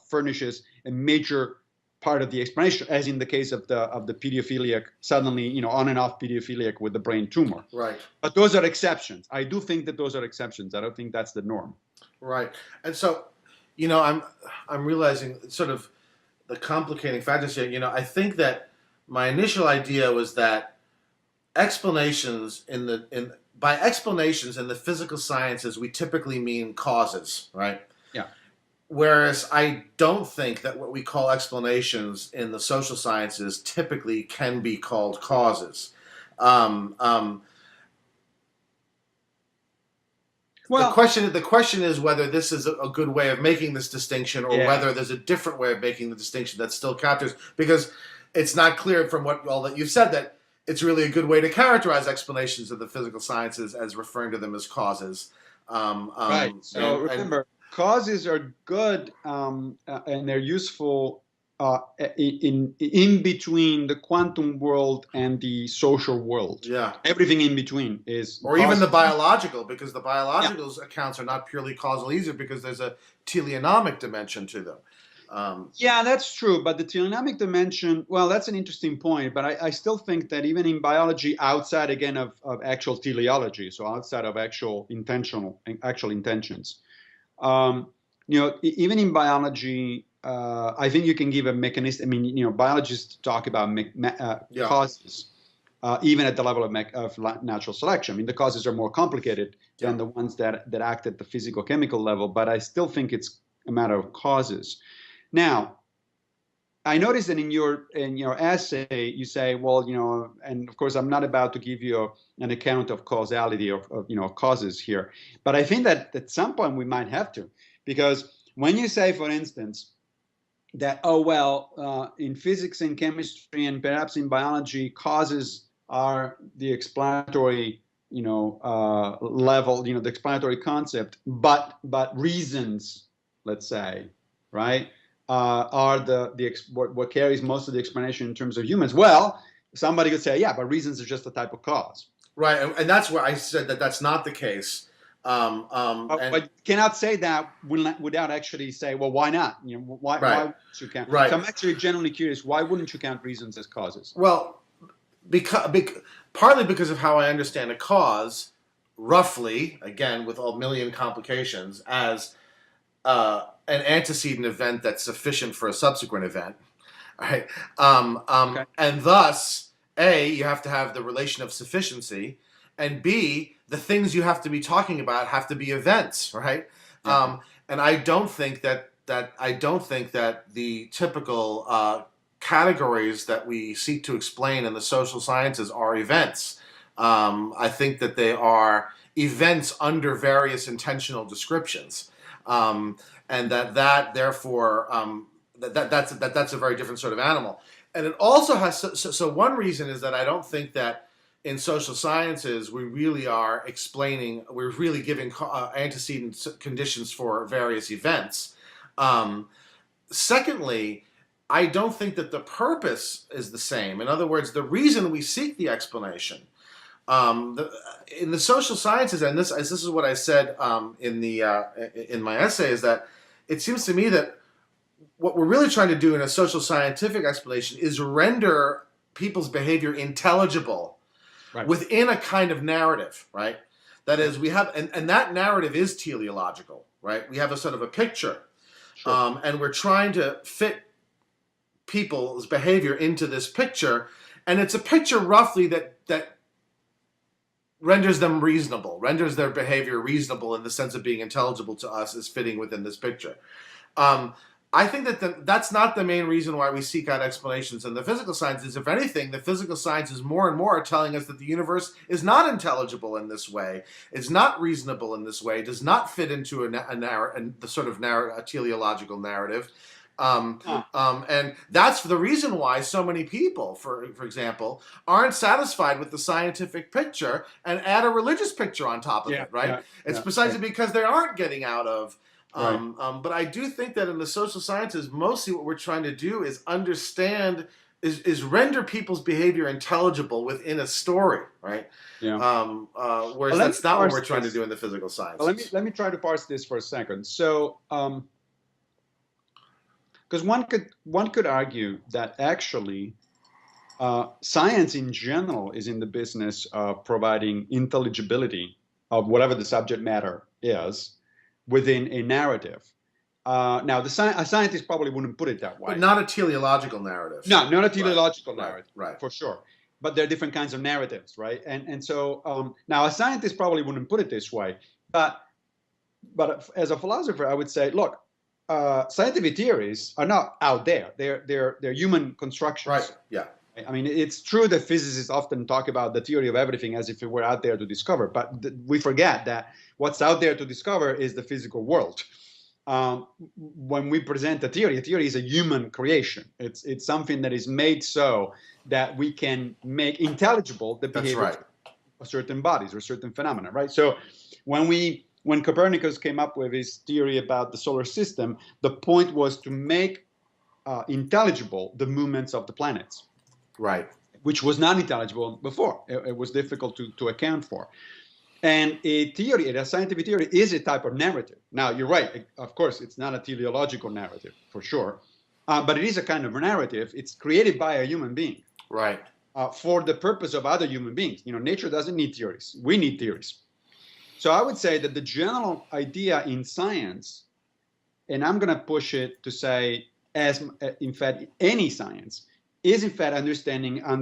furnishes a major part of the explanation, as in the case of the pedophiliac, suddenly, on and off pedophiliac with the brain tumor. Right. But those are exceptions. I do think that those are exceptions. I don't think that's the norm. Right. And so, I'm realizing sort of the complicating factors here. I think that my initial idea was that explanations by explanations in the physical sciences, we typically mean causes, right? Yeah. Whereas I don't think that what we call explanations in the social sciences typically can be called causes. Um, um, Well, the question is whether this is a good way of making this distinction, or yeah. whether there's a different way of making the distinction that still captures, because it's not clear from what all that you've said that it's really a good way to characterize explanations of the physical sciences as referring to them as causes. Right. So remember, causes are good, and they're useful in between the quantum world and the social world. Yeah. Everything in between is or causes. even the biological, because the biological accounts are not purely causal either, because there's a teleonomic dimension to them. Yeah, that's true. But the teleonomic dimension, well, that's an interesting point. But I still think that even in biology, outside again of actual teleology, so outside of actual intentions, even in biology, I think you can give a mechanism. I mean, biologists talk about causes, even at the level of natural selection. I mean, the causes are more complicated than the ones that act at the physical-chemical level. But I still think it's a matter of causes. Now, I noticed that in your essay you say, well, and of course I'm not about to give you an account of causality of causes here, but I think that at some point we might have to, because when you say, for instance, that in physics and chemistry and perhaps in biology, causes are the explanatory level, the explanatory concept, but reasons, let's say, right, are what carries most of the explanation in terms of humans. Well, somebody could say, yeah, but reasons are just a type of cause. Right, and that's where I said that that's not the case. But you cannot say that without actually say, well, why not? Why wouldn't you count? Right. So I'm actually genuinely curious, why wouldn't you count reasons as causes? Well, partly because of how I understand a cause, roughly, again, with a million complications, as an antecedent event that's sufficient for a subsequent event, right? Okay. And thus, A, you have to have the relation of sufficiency, and B, the things you have to be talking about have to be events, right? Yeah. And I don't think that the typical categories that we seek to explain in the social sciences are events. I think that they are events under various intentional descriptions. And that therefore that's a very different sort of animal. And it also has so one reason is that I don't think that in social sciences we really are explaining, we're really giving antecedent conditions for various events. Secondly, I don't think that the purpose is the same. In other words, the reason we seek the explanation in the social sciences, and this is what I said in my essay, is that it seems to me that what we're really trying to do in a social scientific explanation is render people's behavior intelligible within a kind of narrative, right? That is, we have, and that narrative is teleological, right? We have a sort of a picture, and we're trying to fit people's behavior into this picture, and it's a picture roughly that renders them reasonable, renders their behavior reasonable in the sense of being intelligible to us as fitting within this picture. I think that that's not the main reason why we seek out explanations in the physical sciences. If anything, the physical sciences more and more are telling us that the universe is not intelligible in this way, it's not reasonable in this way, does not fit into the sort of a teleological narrative. And that's the reason why so many people, for example, aren't satisfied with the scientific picture and add a religious picture on top of it, right? It's precisely because they aren't getting out of. But I do think that in the social sciences, mostly what we're trying to do is understand, is render people's behavior intelligible within a story, right? Yeah. Whereas that's not what we're trying to do in the physical sciences. Well, let me try to parse this for a second. So, because one could argue that actually science in general is in the business of providing intelligibility of whatever the subject matter is within a narrative. Now, a scientist probably wouldn't put it that way. But not a teleological narrative. No, not a teleological narrative, right. For sure. but there are different kinds of narratives, right? And so now a scientist probably wouldn't put it this way, but as a philosopher, I would say, look, scientific theories are not out there. They're human constructions. Right. Yeah. I mean, it's true that physicists often talk about the theory of everything as if it were out there to discover, but we forget that what's out there to discover is the physical world. When we present a theory is a human creation. It's something that is made so that we can make intelligible the behavior of certain bodies or certain phenomena, right? So when Copernicus came up with his theory about the solar system, the point was to make intelligible the movements of the planets. Right. Which was not intelligible before. It was difficult to account for. And a scientific theory is a type of narrative. Now, you're right. Of course, it's not a teleological narrative, for sure. But it is a kind of a narrative. It's created by a human being. Right. For the purpose of other human beings. Nature doesn't need theories. We need theories. So I would say that the general idea in science, and I'm going to push it to say, as in fact, any science, is in fact understanding in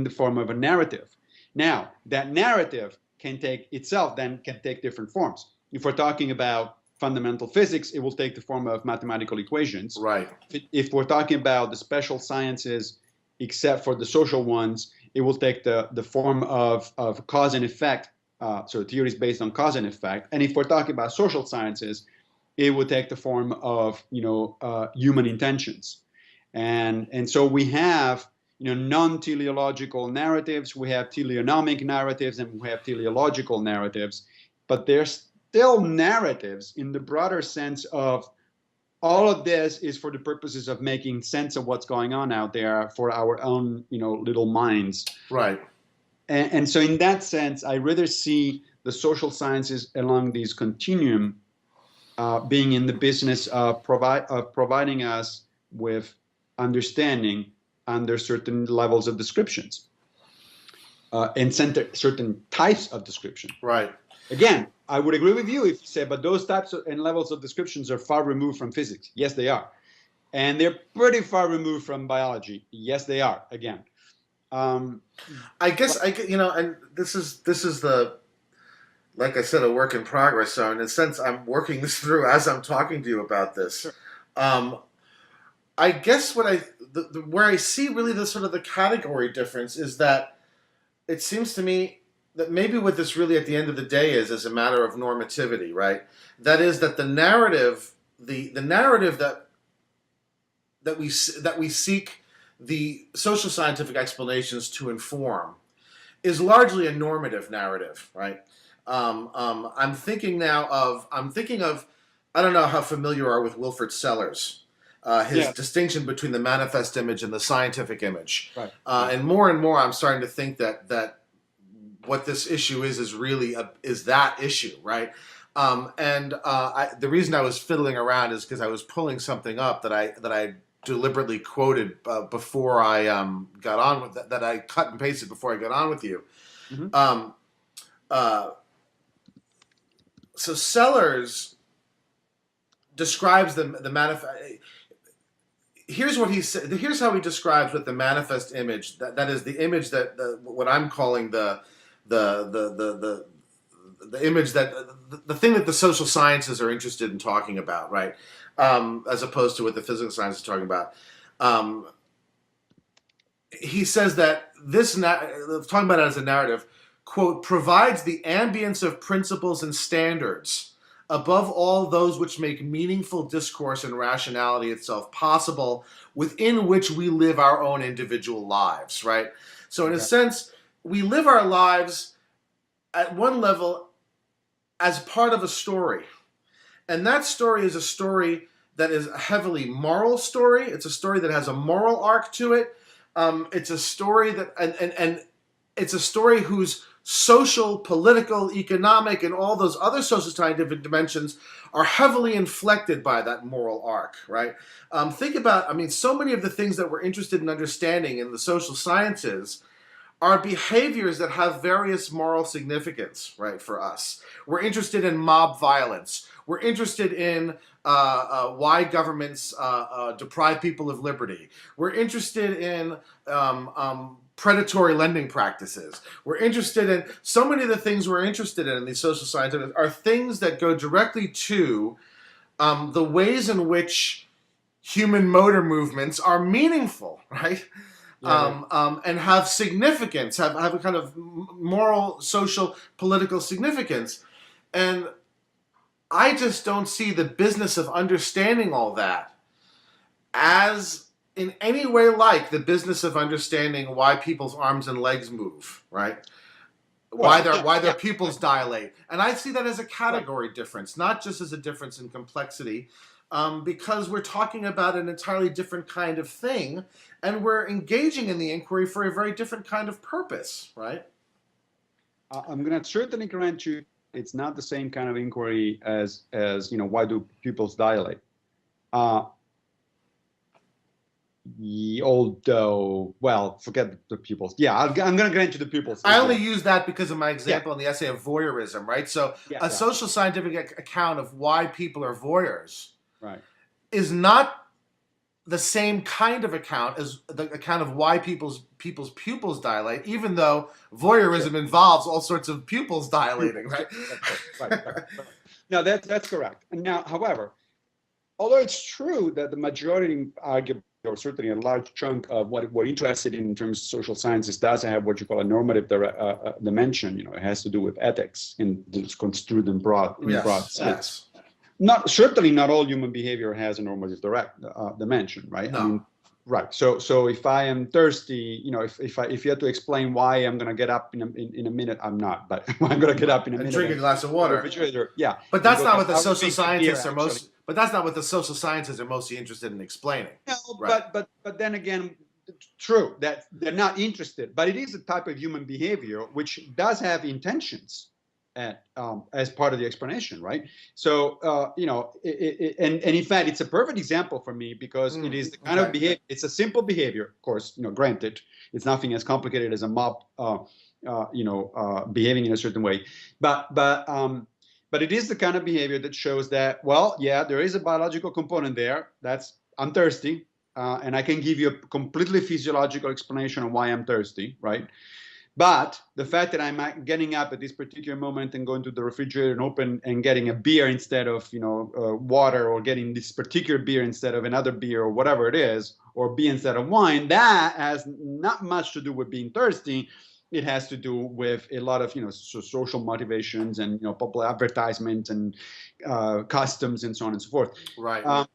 the form of a narrative. Now, that narrative can take different forms. If we're talking about fundamental physics, it will take the form of mathematical equations. Right. If we're talking about the special sciences, except for the social ones, it will take the form of cause and effect, so theories based on cause and effect. And if we're talking about social sciences, it will take the form of human intentions. And so we have non-teleological narratives, we have teleonomic narratives, and we have teleological narratives, but they're still narratives in the broader sense of all of this is for the purposes of making sense of what's going on out there for our own little minds. Right. And so in that sense, I rather see the social sciences along this continuum being in the business of providing us with understanding under certain levels of descriptions and certain types of description. Right. Again, I would agree with you if you say, but those types and levels of descriptions are far removed from physics. Yes, they are. And they're pretty far removed from biology. Yes, they are, again. I guess, and this is the, like I said, a work in progress. So in a sense, I'm working this through as I'm talking to you about this. Sure. I guess where I see really the sort of the category difference is that it seems to me that maybe what this really at the end of the day is a matter of normativity, right? That is that the narrative that we seek the social scientific explanations to inform is largely a normative narrative, right? I'm thinking of I don't know how familiar you are with Wilfrid Sellars. His distinction between the manifest image and the scientific image. Right. And more I'm starting to think that what this issue is really is that issue, right? The reason I was fiddling around is because I was pulling something up that I deliberately quoted before I got on with that I cut and pasted before I got on with you. Mm-hmm. So Sellars describes the manifest. Here's what he said. Here's how he describes what the manifest image that is the image that what I'm calling the image that the thing that the social sciences are interested in talking about, right? As opposed to what the physical sciences are talking about. He says that talking about it as a narrative, quote, provides the ambience of principles and standards above all those which make meaningful discourse and rationality itself possible, within which we live our own individual lives, right? So in a sense, we live our lives at one level as part of a story. And that story is a story that is a heavily moral story. It's a story that has a moral arc to it. It's a story that, and it's a story whose social, political, economic, and all those other social scientific dimensions are heavily inflected by that moral arc, right? Think about, so many of the things that we're interested in understanding in the social sciences are behaviors that have various moral significance, right, for us. We're interested in mob violence. We're interested in why governments deprive people of liberty. We're interested in predatory lending practices. We're interested in so many of the things we're interested in these social scientists are things that go directly to the ways in which human motor movements are meaningful, right? And have significance, have a kind of moral, social, political significance. And I just don't see the business of understanding all that as in any way like the business of understanding why people's arms and legs move, right? Why their pupils dilate. And I see that as a category difference, not just as a difference in complexity, because we're talking about an entirely different kind of thing, and we're engaging in the inquiry for a very different kind of purpose, right? I'm going to certainly grant you it's not the same kind of inquiry as why do pupils dilate? Although, well, forget the pupils. Yeah, I'm going to grant you the pupils. I only use that because of my example in the essay of voyeurism, right? So a social scientific account of why people are voyeurs is not the same kind of account as the account of why people's pupils dilate, even though voyeurism involves all sorts of pupils dilating, right? Right. No, that's correct. And now, however, although it's true that the majority, arguably, or certainly a large chunk of what we're interested in terms of social sciences does have what you call a normative dimension. It has to do with ethics and it's construed in broad sense. Yes. Certainly not all human behavior has a normative dimension, right? No. I mean, right. So if I am thirsty, if you had to explain why I'm going to get up in a minute, I'm not, but I'm going to get up in a minute. Drink a glass of water. Yeah. But that's not what the social scientists are most. But that's not what the social sciences are mostly interested in explaining. No, right. but then again, true that they're not interested. But it is a type of human behavior which does have intentions as part of the explanation, right? So and in fact, it's a perfect example for me because it is the kind of behavior. It's a simple behavior, of course. Granted, it's nothing as complicated as a mob, behaving in a certain way, but it is the kind of behavior that shows that, well, yeah, there is a biological component there. I'm thirsty, and I can give you a completely physiological explanation of why I'm thirsty, right? But the fact that I'm getting up at this particular moment and going to the refrigerator and open and getting a beer instead of water, or getting this particular beer instead of another beer, or whatever it is, or beer instead of wine, that has not much to do with being thirsty. It has to do with a lot of social motivations and popular advertisement and customs and so on and so forth. Right.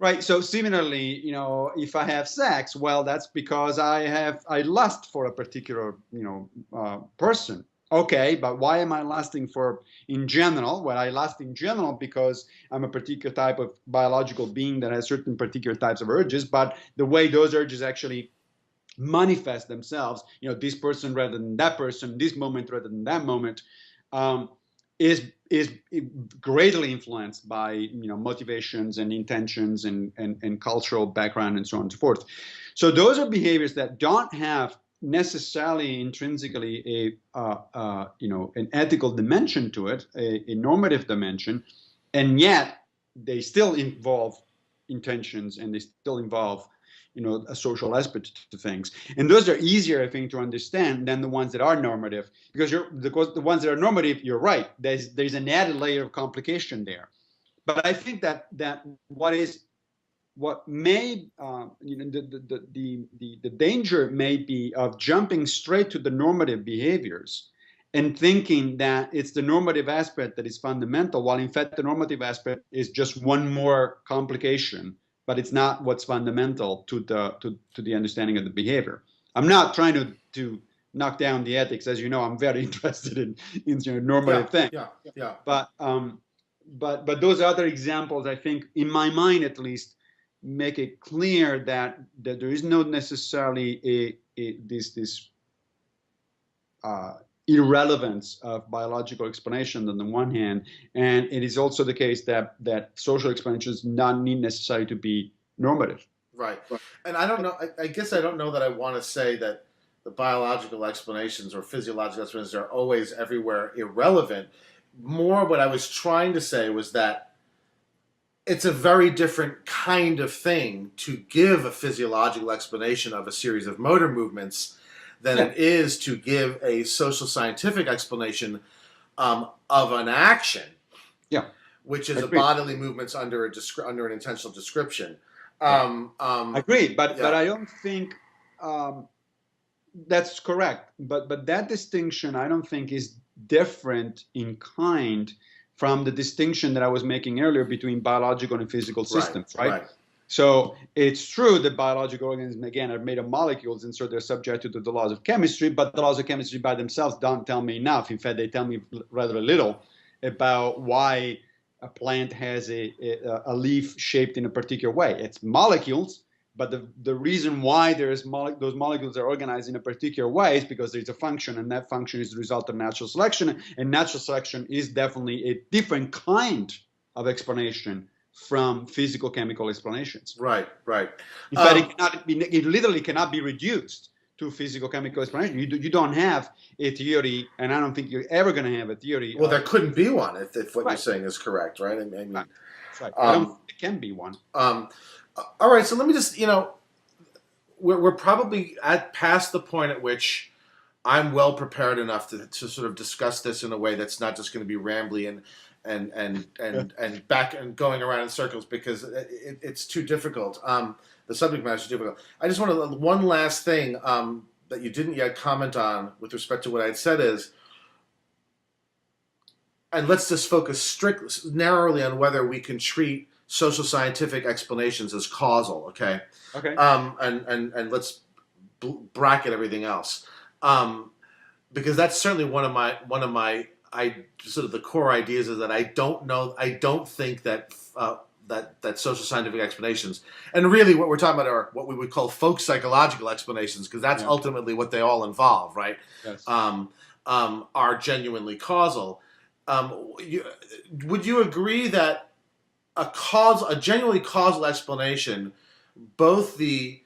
Right. So similarly, if I have sex, well, that's because I lust for a particular person. Okay, but why am I lusting for in general? Well, I lust in general because I'm a particular type of biological being that has certain particular types of urges. But the way those urges actually manifest themselves, this person rather than that person, this moment rather than that moment, is greatly influenced by motivations and intentions and cultural background and so on and so forth. So those are behaviors that don't have necessarily intrinsically an ethical dimension to it, a normative dimension, and yet they still involve intentions and they still involve a social aspect to things. And those are easier, I think, to understand than the ones that are normative, because the ones that are normative, you're right, there's an added layer of complication there. But I think that what may the danger may be of jumping straight to the normative behaviors and thinking that it's the normative aspect that is fundamental, while in fact the normative aspect is just one more complication, but it's not what's fundamental to the understanding of the behavior. I'm not trying to knock down the ethics, as you know. I'm very interested in normative things. Yeah. But those other examples, I think, in my mind at least, make it clear that there is not necessarily this irrelevance of biological explanation on the one hand, and it is also the case that social explanations not need necessarily to be normative. Right. And I don't know, I guess I don't know that I want to say that the biological explanations or physiological explanations are always everywhere irrelevant. More what I was trying to say was that it's a very different kind of thing to give a physiological explanation of a series of motor movements than Yeah. it is to give a social scientific explanation of an action, Yeah. which is a Agreed. bodily movements under under an intentional description. Yeah. Yeah. Agreed. But I don't think um, that's correct. But that distinction, I don't think, is different in kind from the distinction that I was making earlier between biological and physical systems, right? Right. So it's true that biological organisms, again, are made of molecules, and so they're subjected to the laws of chemistry, but the laws of chemistry by themselves don't tell me enough. In fact, they tell me rather little about why a plant has a leaf shaped in a particular way. It's molecules, but the reason why those molecules are organized in a particular way is because there's a function, and that function is the result of natural selection. And natural selection is definitely a different kind of explanation from physical chemical explanations. Right. In fact, it literally cannot be reduced to physical chemical explanation. You don't have a theory, and I don't think you're ever going to have a theory. Well, there couldn't be one if what Right. you're saying is correct, right? I mean, Right. That's right. I don't think there can be one. All right, so let me just, we're probably past the point at which I'm well prepared enough to sort of discuss this in a way that's not just going to be rambly and back and going around in circles, because it's too difficult. The subject matter is too difficult. I just want to, one last thing that you didn't yet comment on with respect to what I had said is, and let's just focus narrowly on whether we can treat social scientific explanations as causal, okay? Okay. And let's bracket everything else, because that's certainly one of my sort of the core ideas is that I don't think that that social scientific explanations, and really what we're talking about are what we would call folk psychological explanations, because that's ultimately what they all involve, right? Yes. Are genuinely causal. Would you agree that a genuinely causal explanation, both the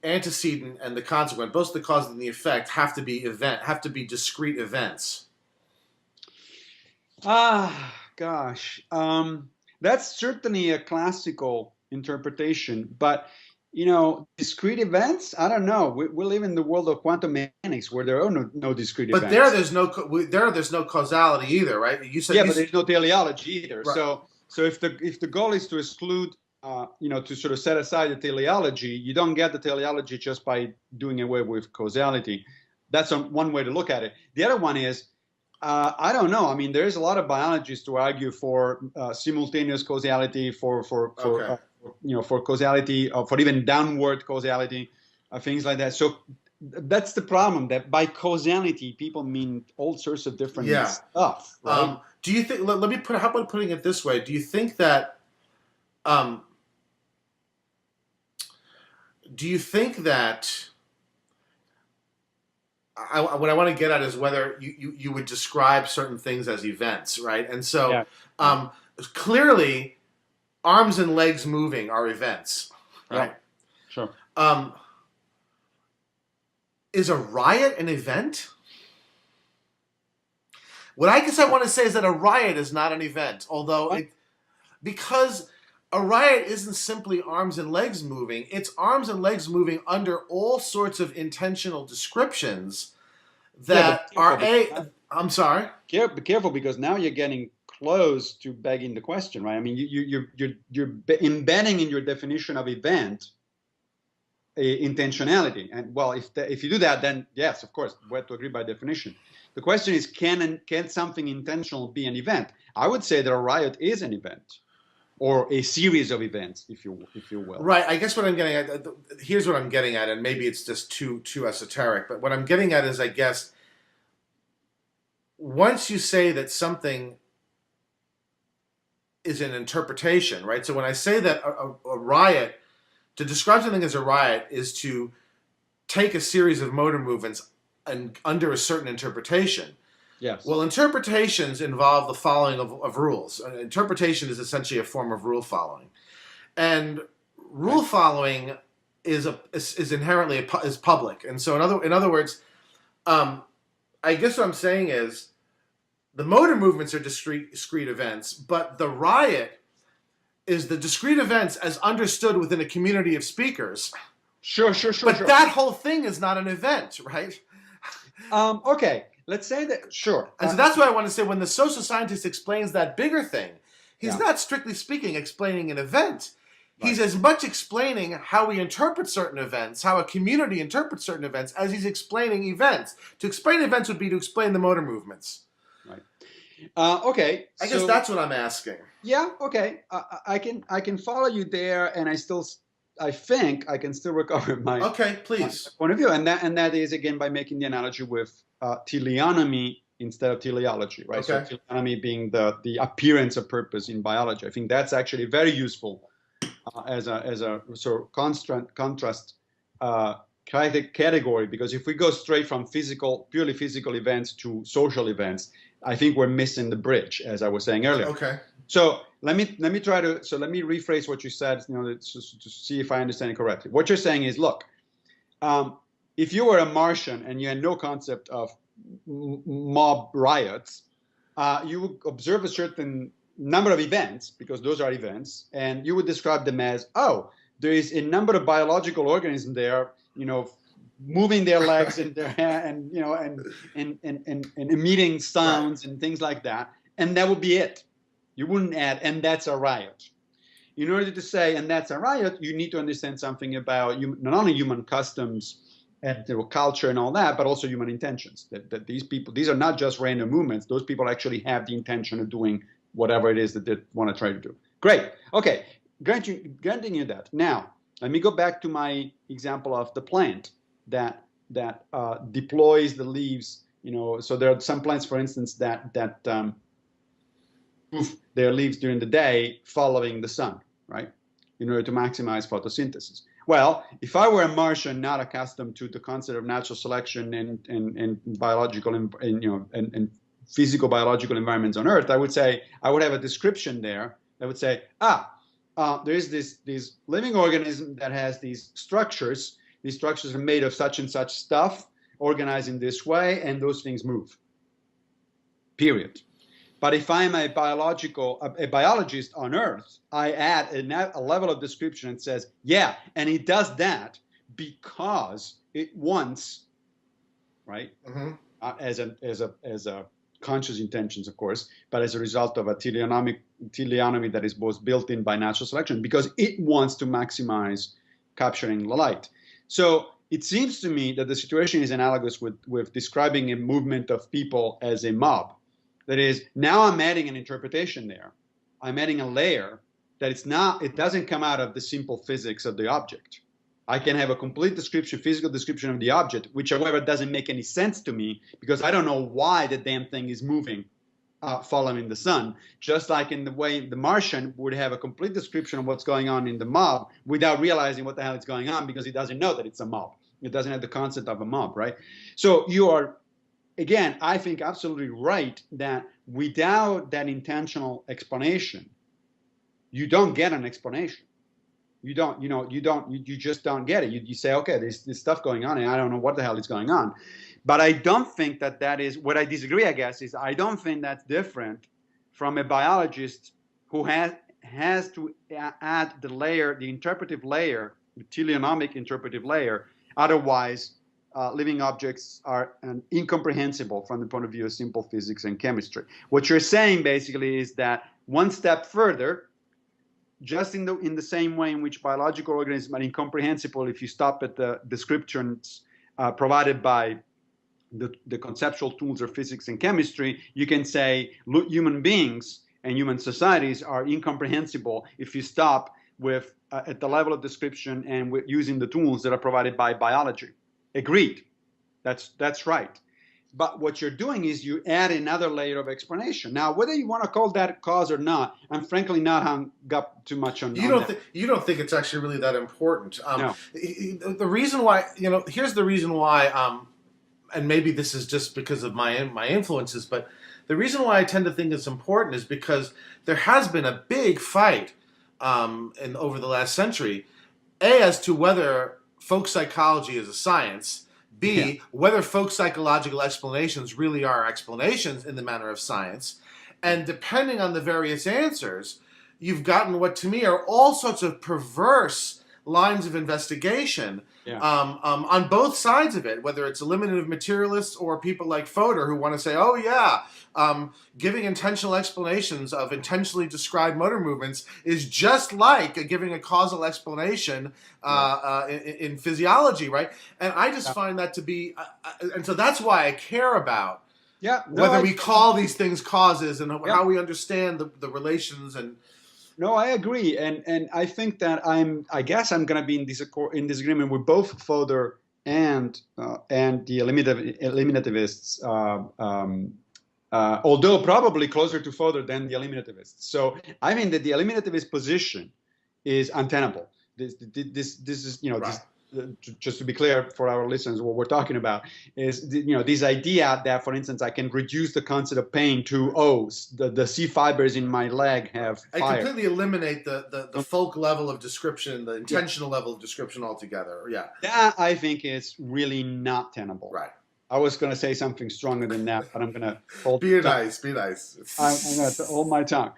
antecedent and the consequent, both the cause and the effect, have to be discrete events? Gosh, that's certainly a classical interpretation, but discrete events, I don't know. We live in the world of quantum mechanics where there are no discrete events. But there's no causality either, right? You said but there's no teleology either. Right. So if the goal is to exclude, to sort of set aside the teleology, you don't get the teleology just by doing away with causality. That's one way to look at it. The other one is, I don't know. I mean, there's a lot of biologists who argue for simultaneous causality, for causality, for even downward causality, things like that. So that's the problem, that by causality, people mean all sorts of different stuff. Right? Do you think? Let me how about putting it this way? Do you think that? Do you think that? What I want to get at is whether you would describe certain things as events, right? And so clearly, arms and legs moving are events, right? Yeah. Sure. Is a riot an event? What I guess I want to say is that a riot is not an event, because a riot isn't simply arms and legs moving. It's arms and legs moving under all sorts of intentional descriptions that I'm sorry. Be careful, because now you're getting close to begging the question, right? I mean, you're embedding in your definition of event intentionality, and well, if you do that, then yes, of course, we have to agree by definition. The question is, can something intentional be an event? I would say that a riot is an event, or a series of events, if you will. Right. I guess what I'm getting at, here's what I'm getting at, and maybe it's just too esoteric, but what I'm getting at is, I guess, once you say that something is an interpretation, right? So when I say that a riot, to describe something as a riot is to take a series of motor movements and under a certain interpretation. Yes. Well, interpretations involve the following of rules. Interpretation is essentially a form of rule following, and rule following is inherently public. And so, in other words, I guess what I'm saying is, the motor movements are discrete events, but the riot is the discrete events as understood within a community of speakers, Sure. But that whole thing is not an event, right? Okay, let's say that, sure. And so that's what I want to say. When the social scientist explains that bigger thing, he's Yeah. not strictly speaking explaining an event. He's Right. as much explaining how we interpret certain events, how a community interprets certain events, as he's explaining events. To explain events would be to explain the motor movements. Right. Okay. I guess that's what I'm asking. Yeah. Okay. I can follow you there, and I think I can still recover my Okay, please. point of view, and that is again by making the analogy with teleonomy instead of teleology, right? Okay. So teleonomy being the appearance of purpose in biology. I think that's actually very useful as a sort of contrast category, because if we go straight from purely physical events to social events, I think we're missing the bridge, as I was saying earlier. Okay. So let me rephrase what you said, to see if I understand it correctly. What you're saying is, look, if you were a Martian and you had no concept of mob riots, you would observe a certain number of events, because those are events, and you would describe them as, oh, there is a number of biological organisms there, moving their legs and their hand, and emitting sounds and things like that, and that would be it. You wouldn't add, and that's a riot. In order to say, and that's a riot, you need to understand something about not only human customs and culture and all that, but also human intentions. That these are not just random movements. Those people actually have the intention of doing whatever it is that they want to try to do. Great. Okay. Granting you that. Now, let me go back to my example of the plant that deploys the leaves. So there are some plants, for instance, that their leaves during the day following the sun, right, in order to maximize photosynthesis. Well, if I were a Martian not accustomed to the concept of natural selection and biological and physical biological environments on Earth, I would have a description there that would say, there is this living organism that has these structures. These structures are made of such and such stuff, organized in this way, and those things move. Period. But if I'm a biologist on Earth, I add a level of description and says, yeah, and it does that because it wants, right, as a conscious intentions, of course, but as a result of a teleonomy that is both built in by natural selection, because it wants to maximize capturing the light. So it seems to me that the situation is analogous with describing a movement of people as a mob. That is, now I'm adding an interpretation there. I'm adding a layer that it doesn't come out of the simple physics of the object. I can have a complete description, physical description of the object, which, however, doesn't make any sense to me because I don't know why the damn thing is moving following the sun. Just like in the way the Martian would have a complete description of what's going on in the mob without realizing what the hell is going on because he doesn't know that it's a mob. It doesn't have the concept of a mob, right? So you are, again, I think absolutely right that without that intentional explanation, you don't get an explanation. You just don't get it. You say, okay, there's this stuff going on and I don't know what the hell is going on. But I don't think that is, what I disagree, I guess, is I don't think that's different from a biologist who has to add the interpretive layer, the teleonomic interpretive layer. Otherwise, living objects are incomprehensible from the point of view of simple physics and chemistry. What you're saying basically is that one step further, just in the same way in which biological organisms are incomprehensible if you stop at the descriptions provided by the conceptual tools of physics and chemistry, you can say human beings and human societies are incomprehensible if you stop with at the level of description and with using the tools that are provided by biology. Agreed. That's right. But what you're doing is you add another layer of explanation. Now, whether you want to call that cause or not, I'm frankly not hung up too much on that. You don't think it's actually really that important. No. The reason why, here's the reason why, and maybe this is just because of my influences, but the reason why I tend to think it's important is because there has been a big fight over the last century, as to whether folk psychology is a science, B, whether folk psychological explanations really are explanations in the manner of science, and depending on the various answers, you've gotten what to me are all sorts of perverse lines of investigation Yeah. on both sides of it, whether it's eliminative materialists or people like Fodor who want to say, oh yeah, giving intentional explanations of intentionally described motor movements is just like giving a causal explanation in physiology, right? And I just find that to be, and so that's why I care about whether we call these things causes and how we understand the relations and. No, I agree, and I think that I guess I'm going to be in disagreement with both Fodor and the eliminativists, although probably closer to Fodor than the eliminativists. So I mean that the eliminativist position is untenable. This is Right. just to be clear for our listeners, what we're talking about is this idea that, for instance, I can reduce the concept of pain to the C fibers in my leg have fire. I completely eliminate the folk level of description, the intentional level of description altogether. Yeah, that I think is really not tenable. Right. I was going to say something stronger than that, but I'm going to hold. Be nice. I'm going to hold my tongue.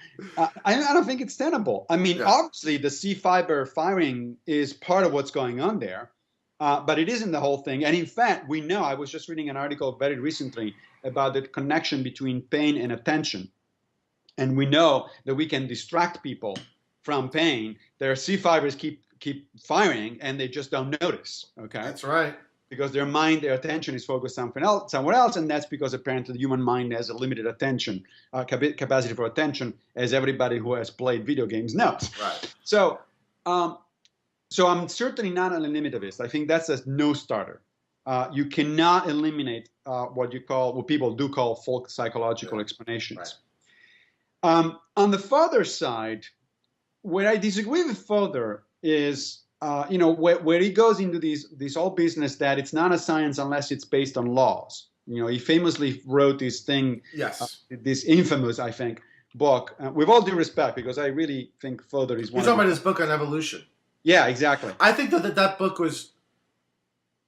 I don't think it's tenable. I mean, obviously, the C fiber firing is part of what's going on there, but it isn't the whole thing. And in fact, we know. I was just reading an article very recently about the connection between pain and attention, and we know that we can distract people from pain. Their C fibers keep firing, and they just don't notice. Okay, that's right. Because their attention is focused somewhere else, and that's because apparently the human mind has a limited attention capacity for attention, as everybody who has played video games knows. Right. So, so I'm certainly not an eliminativist. I think that's a no-starter. You cannot eliminate what people do call folk psychological explanations. Right. On the Fodor side, where I disagree with Fodor is. Where he goes into this whole business that it's not a science unless it's based on laws. He famously wrote this thing, this infamous, I think, book. With all due respect, because I really think Fodor is one. You're talking about his book on evolution. Yeah, exactly. I think that book was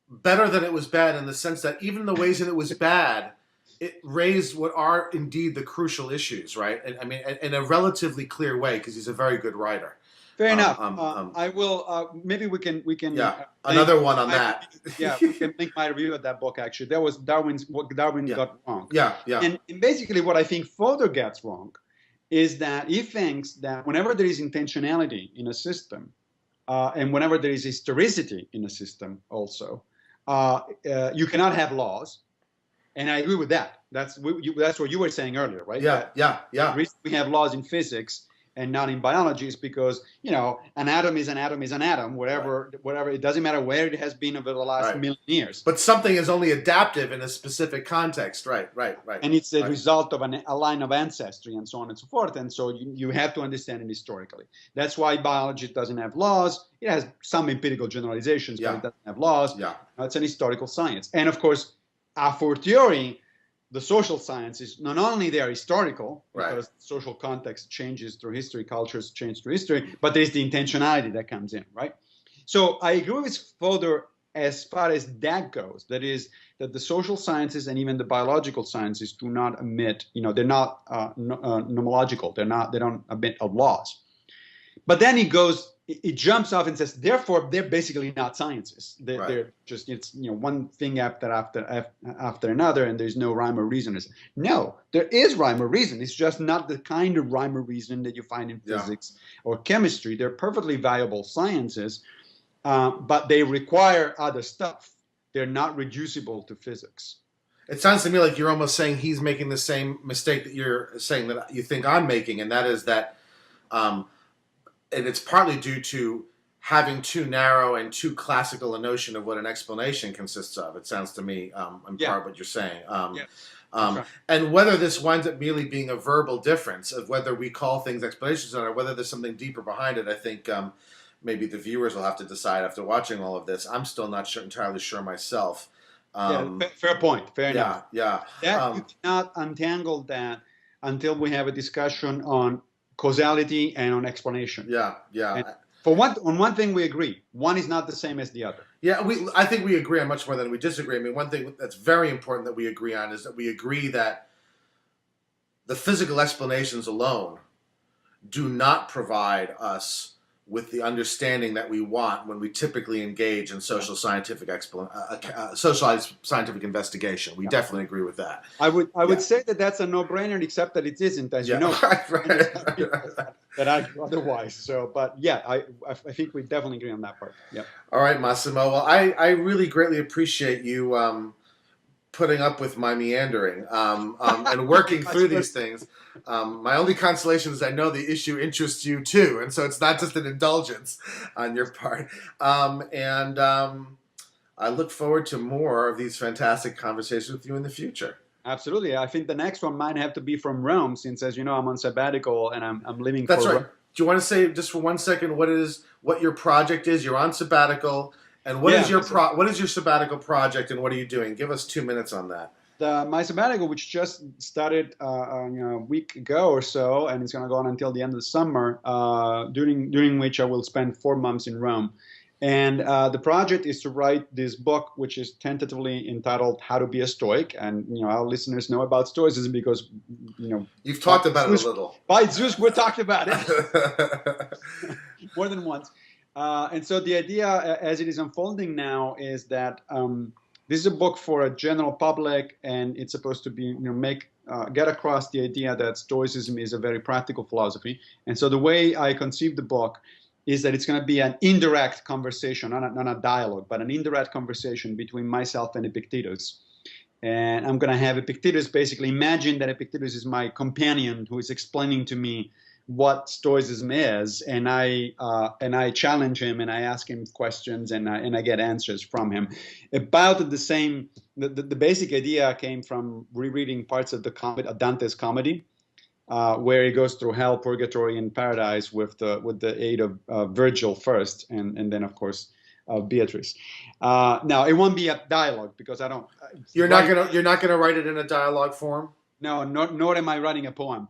better than it was bad in the sense that even the ways that it was bad, it raised what are indeed the crucial issues, right? And I mean, in a relatively clear way, because he's a very good writer. Fair enough. I will. Maybe we can. Yeah, another one on that. Yeah, we can link my review of that book. Actually, that was what Darwin got wrong. Yeah. And basically, what I think Fodor gets wrong is that he thinks that whenever there is intentionality in a system, and whenever there is historicity in a system, also, you cannot have laws. And I agree with that. That's what you were saying earlier, right? Yeah. The reason we have laws in physics and not in biology is because an atom is an atom is an atom, whatever it doesn't matter where it has been over the last million years. But something is only adaptive in a specific context, right. And it's a result of a line of ancestry and so on and so forth. And so you have to understand it historically. That's why biology doesn't have laws. It has some empirical generalizations, but it doesn't have laws. Yeah, it's an historical science. And of course, a fortiori, the social sciences, not only they are historical, because social context changes through history, cultures change through history, but there's the intentionality that comes in, right? So I agree with Fodor as far as that goes. That is, that the social sciences and even the biological sciences do not admit, they're not nomological. They don't admit of laws. But then it jumps off and says, therefore, they're basically not sciences. They're just, one thing after another, and there's no rhyme or reason. No, there is rhyme or reason. It's just not the kind of rhyme or reason that you find in physics or chemistry. They're perfectly valuable sciences, but they require other stuff. They're not reducible to physics. It sounds to me like you're almost saying he's making the same mistake that you're saying that you think I'm making, and that is that and it's partly due to having too narrow and too classical a notion of what an explanation consists of. It sounds to me, in part, what you're saying. And whether this winds up merely being a verbal difference of whether we call things explanations or whether there's something deeper behind it, I think maybe the viewers will have to decide after watching all of this. I'm still not entirely sure myself. Fair point. Fair enough. Yeah. You cannot untangle that until we have a discussion on causality and on explanation. Yeah. And on one thing we agree. One is not the same as the other. Yeah, I think we agree on much more than we disagree. I mean, one thing that's very important that we agree on is that we agree that the physical explanations alone do not provide us with the understanding that we want when we typically engage in social scientific socialized scientific investigation. We definitely agree with that. I would say that that's a no-brainer, except that it isn't, as you know. Right. That argue otherwise. So, but yeah, I think we definitely agree on that part. Yeah. All right, Massimo. Well, I really greatly appreciate you putting up with my meandering and working through these things. My only consolation is I know the issue interests you too, and so it's not just an indulgence on your part. I look forward to more of these fantastic conversations with you in the future. Absolutely. I think the next one might have to be from Rome, since, as you know, I'm on sabbatical and I'm living That's for right. Do you want to say just for 1 second what your project is? You're on sabbatical, and what is your sabbatical project, and what are you doing? Give us 2 minutes on that. My sabbatical, which just started a week ago or so, and it's going to go on until the end of the summer, during which I will spend 4 months in Rome. And the project is to write this book, which is tentatively entitled "How to Be a Stoic." And our listeners know about Stoicism because you've talked about it a little. By Zeus, we talked about it more than once. And so the idea, as it is unfolding now, is that this is a book for a general public, and it's supposed to be get across the idea that Stoicism is a very practical philosophy. And so the way I conceived the book is that it's going to be an indirect conversation, not a dialogue, but an indirect conversation between myself and Epictetus. And I'm going to have Epictetus basically imagine that Epictetus is my companion who is explaining to me what Stoicism is, and I challenge him and I ask him questions and I get answers from him. About the same, the basic idea came from rereading parts of Dante's comedy. Where he goes through hell, purgatory, and paradise with the aid of Virgil first, and then of course Beatrice. Now it won't be a dialogue because I don't. You're not gonna write it in a dialogue form. No, nor am I writing a poem.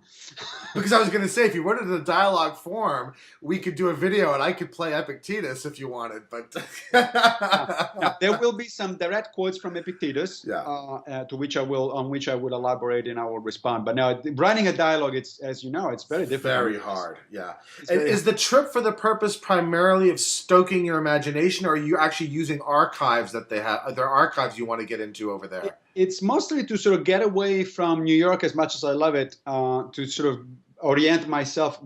Because I was going to say, if you wrote it in a dialogue form, we could do a video and I could play Epictetus if you wanted. But now, there will be some direct quotes from Epictetus, on which I will elaborate and I will respond. But now, writing a dialogue, as you know, it's very difficult. Very hard, yeah. Is the trip for the purpose primarily of stoking your imagination, or are you actually using archives that they have? Are there archives you want to get into over there? It's mostly to sort of get away from New York, as much as I love it, to sort of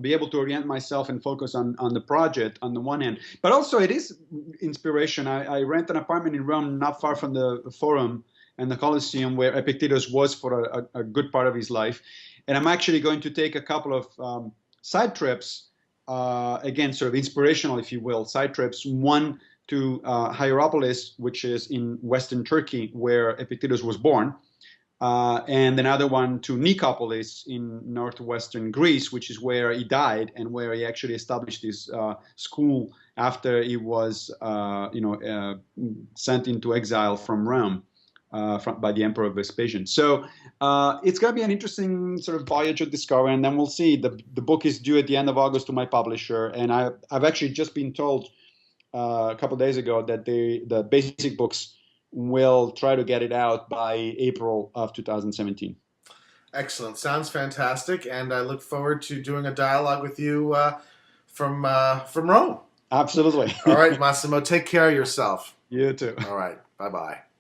be able to orient myself and focus on the project on the one hand. But also it is inspiration. I rent an apartment in Rome, not far from the Forum and the Colosseum, where Epictetus was for a good part of his life. And I'm actually going to take a couple of side trips, again, sort of inspirational, if you will, side trips. One to Hierapolis, which is in western Turkey, where Epictetus was born, and another one to Nicopolis in northwestern Greece, which is where he died and where he actually established his school after he was, sent into exile from Rome by the Emperor Vespasian. So it's going to be an interesting sort of voyage of discovery, and then we'll see. The book is due at the end of August to my publisher, and I've actually just been told a couple of days ago that the basic books will try to get it out by April of 2017. Excellent. Sounds fantastic, and I look forward to doing a dialogue with you from Rome. Absolutely. All right, Massimo, take care of yourself. You too. All right. Bye-bye.